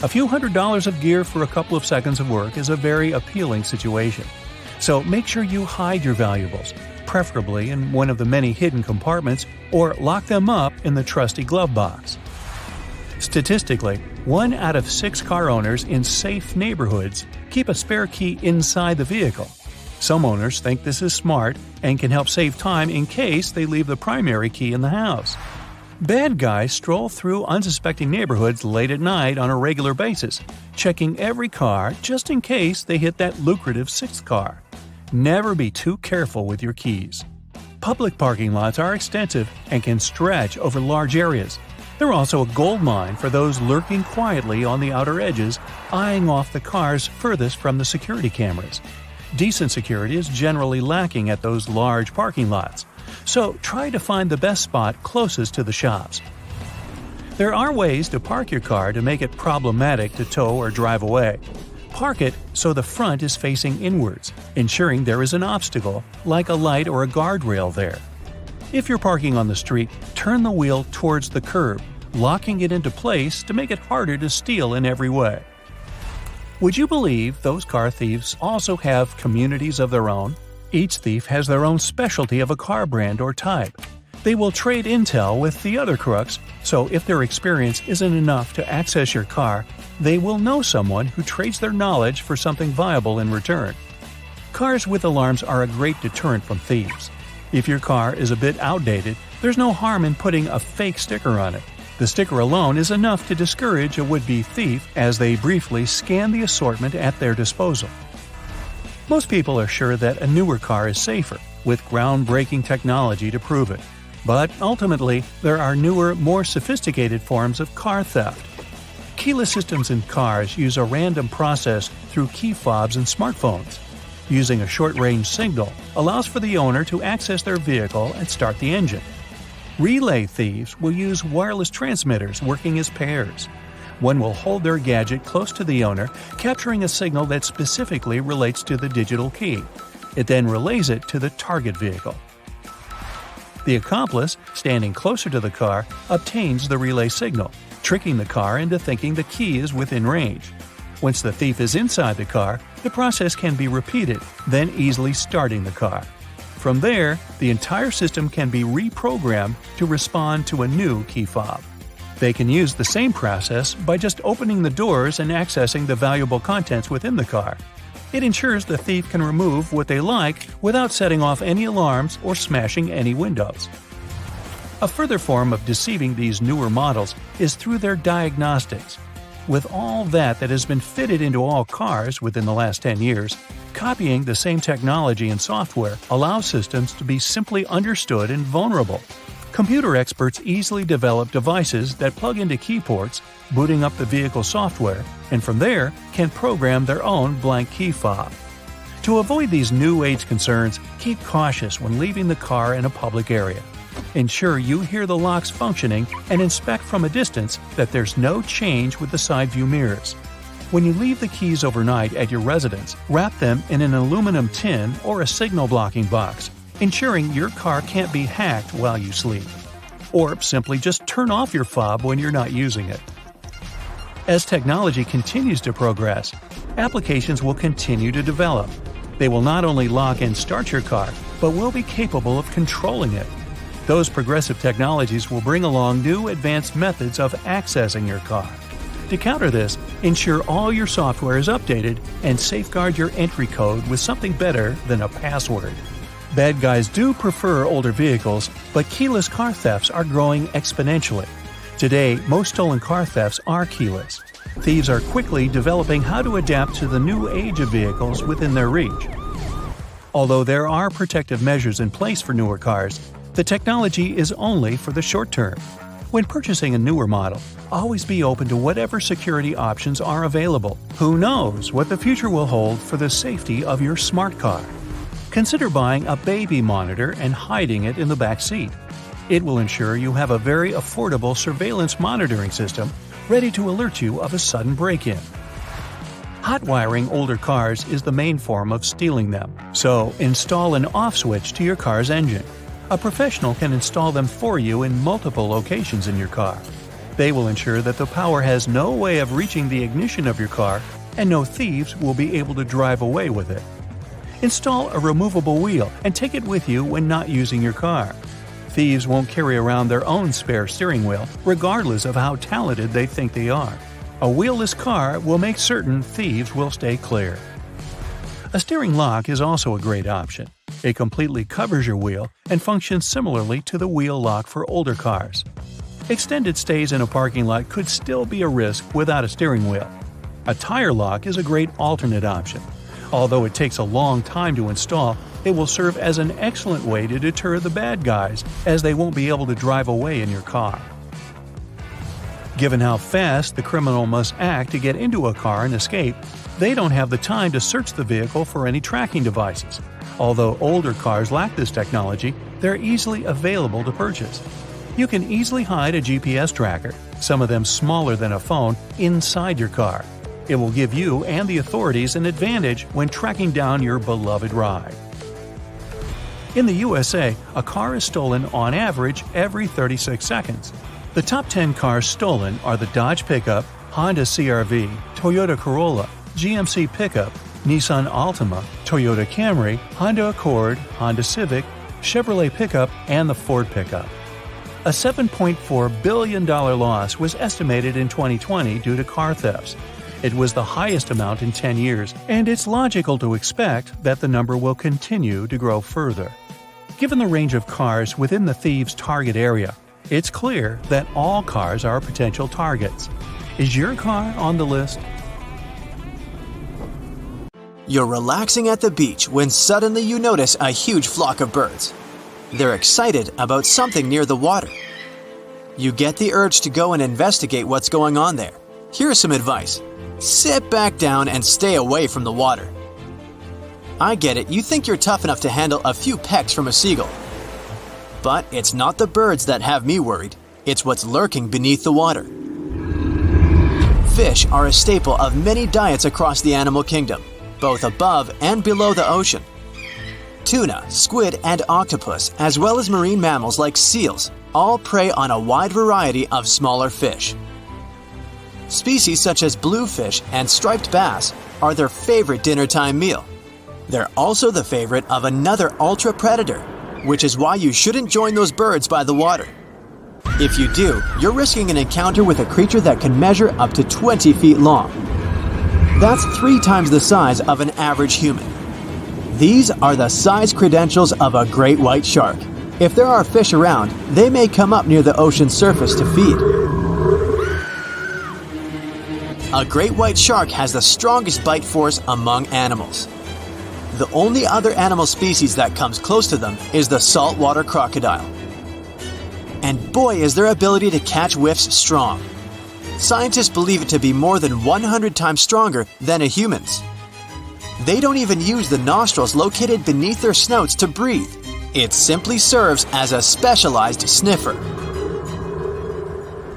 A few $100s of gear for a couple of seconds of work is a very appealing situation. So make sure you hide your valuables, preferably in one of the many hidden compartments, or lock them up in the trusty glove box. Statistically, 1 out of 6 car owners in safe neighborhoods keep a spare key inside the vehicle. Some owners think this is smart and can help save time in case they leave the primary key in the house. Bad guys stroll through unsuspecting neighborhoods late at night on a regular basis, checking every car just in case they hit that lucrative sixth car. Never be too careful with your keys. Public parking lots are extensive and can stretch over large areas. They're also a goldmine for those lurking quietly on the outer edges, eyeing off the cars furthest from the security cameras. Decent security is generally lacking at those large parking lots, so try to find the best spot closest to the shops. There are ways to park your car to make it problematic to tow or drive away. Park it so the front is facing inwards, ensuring there is an obstacle, like a light or a guardrail there. If you're parking on the street, turn the wheel towards the curb, locking it into place to make it harder to steal in every way. Would you believe those car thieves also have communities of their own? Each thief has their own specialty of a car brand or type. They will trade intel with the other crooks, so if their experience isn't enough to access your car, they will know someone who trades their knowledge for something viable in return. Cars with alarms are a great deterrent from thieves. If your car is a bit outdated, there's no harm in putting a fake sticker on it. The sticker alone is enough to discourage a would-be thief as they briefly scan the assortment at their disposal. Most people are sure that a newer car is safer, with groundbreaking technology to prove it. But ultimately, there are newer, more sophisticated forms of car theft. Keyless systems in cars use a random process through key fobs and smartphones. Using a short-range signal allows for the owner to access their vehicle and start the engine. Relay thieves will use wireless transmitters working as pairs. One will hold their gadget close to the owner, capturing a signal that specifically relates to the digital key. It then relays it to the target vehicle. The accomplice, standing closer to the car, obtains the relay signal, tricking the car into thinking the key is within range. Once the thief is inside the car, the process can be repeated, then easily starting the car. From there, the entire system can be reprogrammed to respond to a new key fob. They can use the same process by just opening the doors and accessing the valuable contents within the car. It ensures the thief can remove what they like without setting off any alarms or smashing any windows. A further form of deceiving these newer models is through their diagnostics. With all that has been fitted into all cars within the last 10 years, copying the same technology and software allows systems to be simply understood and vulnerable. Computer experts easily develop devices that plug into key ports, booting up the vehicle software, and from there can program their own blank key fob. To avoid these new age concerns, keep cautious when leaving the car in a public area. Ensure you hear the locks functioning and inspect from a distance that there's no change with the side view mirrors. When you leave the keys overnight at your residence, wrap them in an aluminum tin or a signal blocking box, ensuring your car can't be hacked while you sleep. Or simply just turn off your fob when you're not using it. As technology continues to progress, applications will continue to develop. They will not only lock and start your car, but will be capable of controlling it. Those progressive technologies will bring along new advanced methods of accessing your car. To counter this, ensure all your software is updated and safeguard your entry code with something better than a password. Bad guys do prefer older vehicles, but keyless car thefts are growing exponentially. Today, most stolen car thefts are keyless. Thieves are quickly developing how to adapt to the new age of vehicles within their reach. Although there are protective measures in place for newer cars, the technology is only for the short term. When purchasing a newer model, always be open to whatever security options are available. Who knows what the future will hold for the safety of your smart car? Consider buying a baby monitor and hiding it in the back seat. It will ensure you have a very affordable surveillance monitoring system ready to alert you of a sudden break-in. Hot wiring older cars is the main form of stealing them, so install an off switch to your car's engine. A professional can install them for you in multiple locations in your car. They will ensure that the power has no way of reaching the ignition of your car and no thieves will be able to drive away with it. Install a removable wheel and take it with you when not using your car. Thieves won't carry around their own spare steering wheel, regardless of how talented they think they are. A wheelless car will make certain thieves will stay clear. A steering lock is also a great option. It completely covers your wheel and functions similarly to the wheel lock for older cars. Extended stays in a parking lot could still be a risk without a steering wheel. A tire lock is a great alternate option. Although it takes a long time to install, it will serve as an excellent way to deter the bad guys, as they won't be able to drive away in your car. Given how fast the criminal must act to get into a car and escape, they don't have the time to search the vehicle for any tracking devices. Although older cars lack this technology, they're easily available to purchase. You can easily hide a GPS tracker, some of them smaller than a phone, inside your car. It will give you and the authorities an advantage when tracking down your beloved ride. In the USA, a car is stolen on average every 36 seconds. The top 10 cars stolen are the Dodge Pickup, Honda CR-V, Toyota Corolla, GMC Pickup, Nissan Altima, Toyota Camry, Honda Accord, Honda Civic, Chevrolet Pickup, and the Ford Pickup. A $7.4 billion loss was estimated in 2020 due to car thefts. It was the highest amount in 10 years, and it's logical to expect that the number will continue to grow further. Given the range of cars within the thieves' target area, it's clear that all cars are potential targets. Is your car on the list? You're relaxing at the beach when suddenly you notice a huge flock of birds. They're excited about something near the water. You get the urge to go and investigate what's going on there. Here's some advice. Sit back down and stay away from the water. I get it, you think you're tough enough to handle a few pecks from a seagull. But it's not the birds that have me worried, it's what's lurking beneath the water. Fish are a staple of many diets across the animal kingdom, both above and below the ocean. Tuna, squid, and octopus, as well as marine mammals like seals, all prey on a wide variety of smaller fish. Species such as bluefish and striped bass are their favorite dinnertime meal. They're also the favorite of another ultra-predator, which is why you shouldn't join those birds by the water. If you do, you're risking an encounter with a creature that can measure up to 20 feet long. That's 3 times the size of an average human. These are the size credentials of a great white shark. If there are fish around, they may come up near the ocean's surface to feed. A great white shark has the strongest bite force among animals. The only other animal species that comes close to them is the saltwater crocodile. And boy, is their ability to catch whiffs strong. Scientists believe it to be more than 100 times stronger than a human's. They don't even use the nostrils located beneath their snouts to breathe. It simply serves as a specialized sniffer.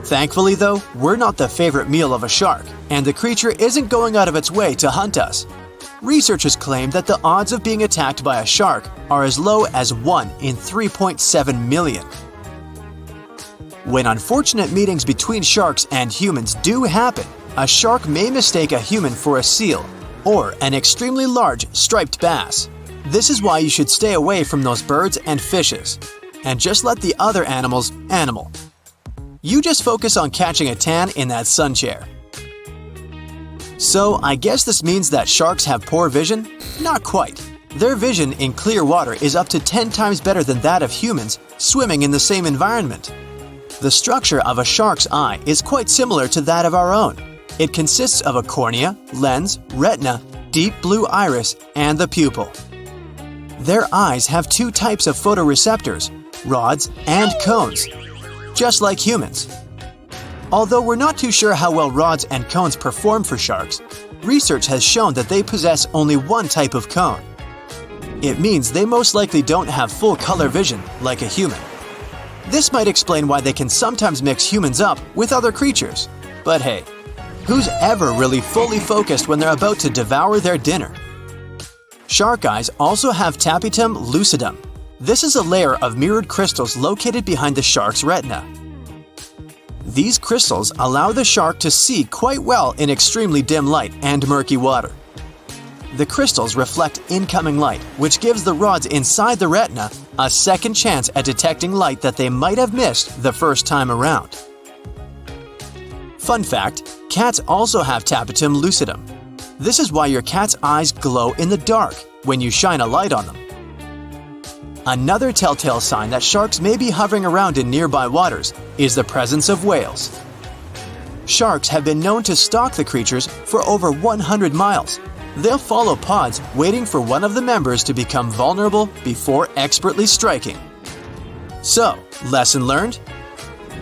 Thankfully though, we're not the favorite meal of a shark, and the creature isn't going out of its way to hunt us. Researchers claim that the odds of being attacked by a shark are as low as 1 in 3.7 million. When unfortunate meetings between sharks and humans do happen, a shark may mistake a human for a seal or an extremely large striped bass. This is why you should stay away from those birds and fishes, and just let the other animals animal. You just focus on catching a tan in that sun chair. So, I guess this means that sharks have poor vision? Not quite. Their vision in clear water is up to 10 times better than that of humans swimming in the same environment. The structure of a shark's eye is quite similar to that of our own. It consists of a cornea, lens, retina, deep blue iris, and the pupil. Their eyes have 2 types of photoreceptors, rods and cones, just like humans. Although we're not too sure how well rods and cones perform for sharks, research has shown that they possess only 1 type of cone. It means they most likely don't have full color vision like a human. This might explain why they can sometimes mix humans up with other creatures. But hey, who's ever really fully focused when they're about to devour their dinner? Shark eyes also have tapetum lucidum. This is a layer of mirrored crystals located behind the shark's retina. These crystals allow the shark to see quite well in extremely dim light and murky water. The crystals reflect incoming light, which gives the rods inside the retina a second chance at detecting light that they might have missed the first time around. Fun fact, cats also have tapetum lucidum. This is why your cat's eyes glow in the dark when you shine a light on them. Another telltale sign that sharks may be hovering around in nearby waters is the presence of whales. Sharks have been known to stalk the creatures for over 100 miles. They'll follow pods waiting for one of the members to become vulnerable before expertly striking. So, lesson learned?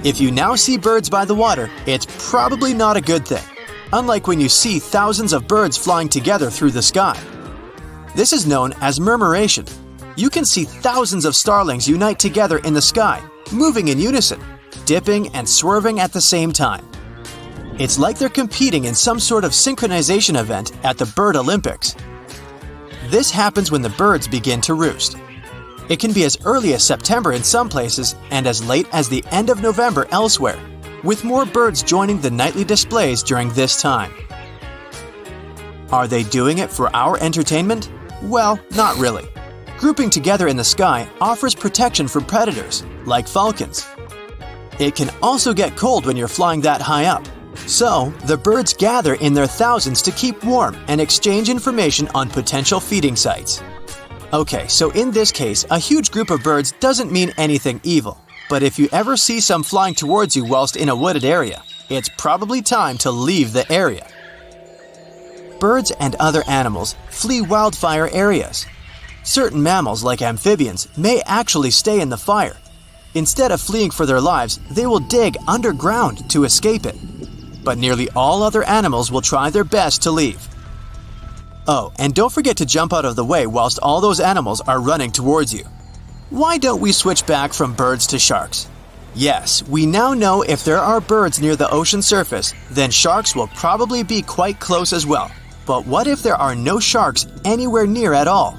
If you now see birds by the water, it's probably not a good thing, unlike when you see thousands of birds flying together through the sky. This is known as murmuration. You can see thousands of starlings unite together in the sky, moving in unison, dipping and swerving at the same time. It's like they're competing in some sort of synchronization event at the Bird Olympics. This happens when the birds begin to roost. It can be as early as September in some places and as late as the end of November elsewhere, with more birds joining the nightly displays during this time. Are they doing it for our entertainment? Well, not really. Grouping together in the sky offers protection from predators, like falcons. It can also get cold when you're flying that high up. So, the birds gather in their thousands to keep warm and exchange information on potential feeding sites. Okay, so in this case, a huge group of birds doesn't mean anything evil. But if you ever see some flying towards you whilst in a wooded area, it's probably time to leave the area. Birds and other animals flee wildfire areas. Certain mammals, like amphibians, may actually stay in the fire. Instead of fleeing for their lives, they will dig underground to escape it. But nearly all other animals will try their best to leave. Oh, and don't forget to jump out of the way whilst all those animals are running towards you. Why don't we switch back from birds to sharks? Yes, we now know if there are birds near the ocean surface, then sharks will probably be quite close as well. But what if there are no sharks anywhere near at all?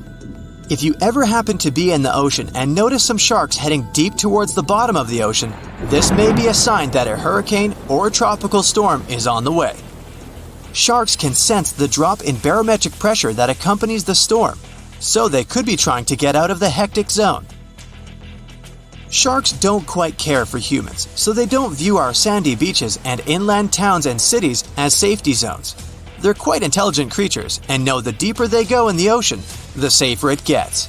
If you ever happen to be in the ocean and notice some sharks heading deep towards the bottom of the ocean, this may be a sign that a hurricane or tropical storm is on the way. Sharks can sense the drop in barometric pressure that accompanies the storm, so they could be trying to get out of the hectic zone. Sharks don't quite care for humans, so they don't view our sandy beaches and inland towns and cities as safety zones. They're quite intelligent creatures and know the deeper they go in the ocean, the safer it gets.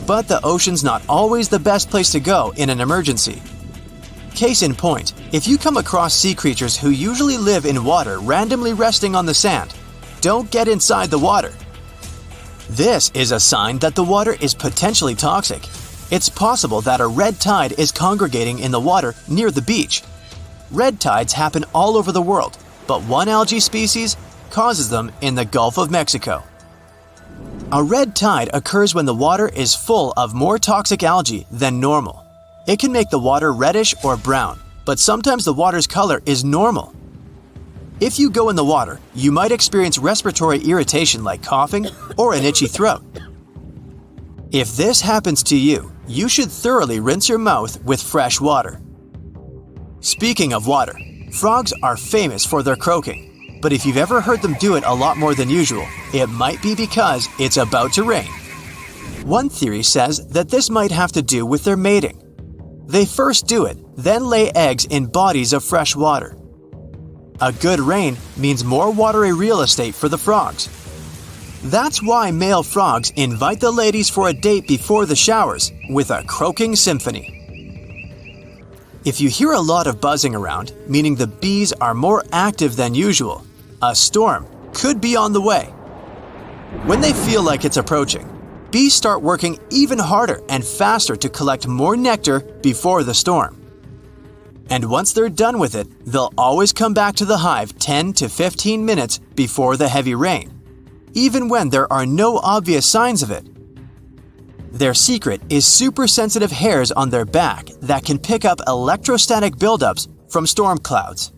But the ocean's not always the best place to go in an emergency. Case in point, if you come across sea creatures who usually live in water randomly resting on the sand, don't get inside the water. This is a sign that the water is potentially toxic. It's possible that a red tide is congregating in the water near the beach. Red tides happen all over the world, but one algae species causes them in the Gulf of Mexico. A red tide occurs when the water is full of more toxic algae than normal. It can make the water reddish or brown, but sometimes the water's color is normal. If you go in the water, you might experience respiratory irritation like coughing or an itchy throat. If this happens to you, you should thoroughly rinse your mouth with fresh water. Speaking of water, frogs are famous for their croaking, but if you've ever heard them do it a lot more than usual, it might be because it's about to rain. One theory says that this might have to do with their mating. They first do it, then lay eggs in bodies of fresh water. A good rain means more watery real estate for the frogs. That's why male frogs invite the ladies for a date before the showers with a croaking symphony. If you hear a lot of buzzing around, meaning the bees are more active than usual, a storm could be on the way. When they feel like it's approaching, bees start working even harder and faster to collect more nectar before the storm. And once they're done with it, they'll always come back to the hive 10 to 15 minutes before the heavy rain, even when there are no obvious signs of it. Their secret is super sensitive hairs on their back that can pick up electrostatic buildups from storm clouds.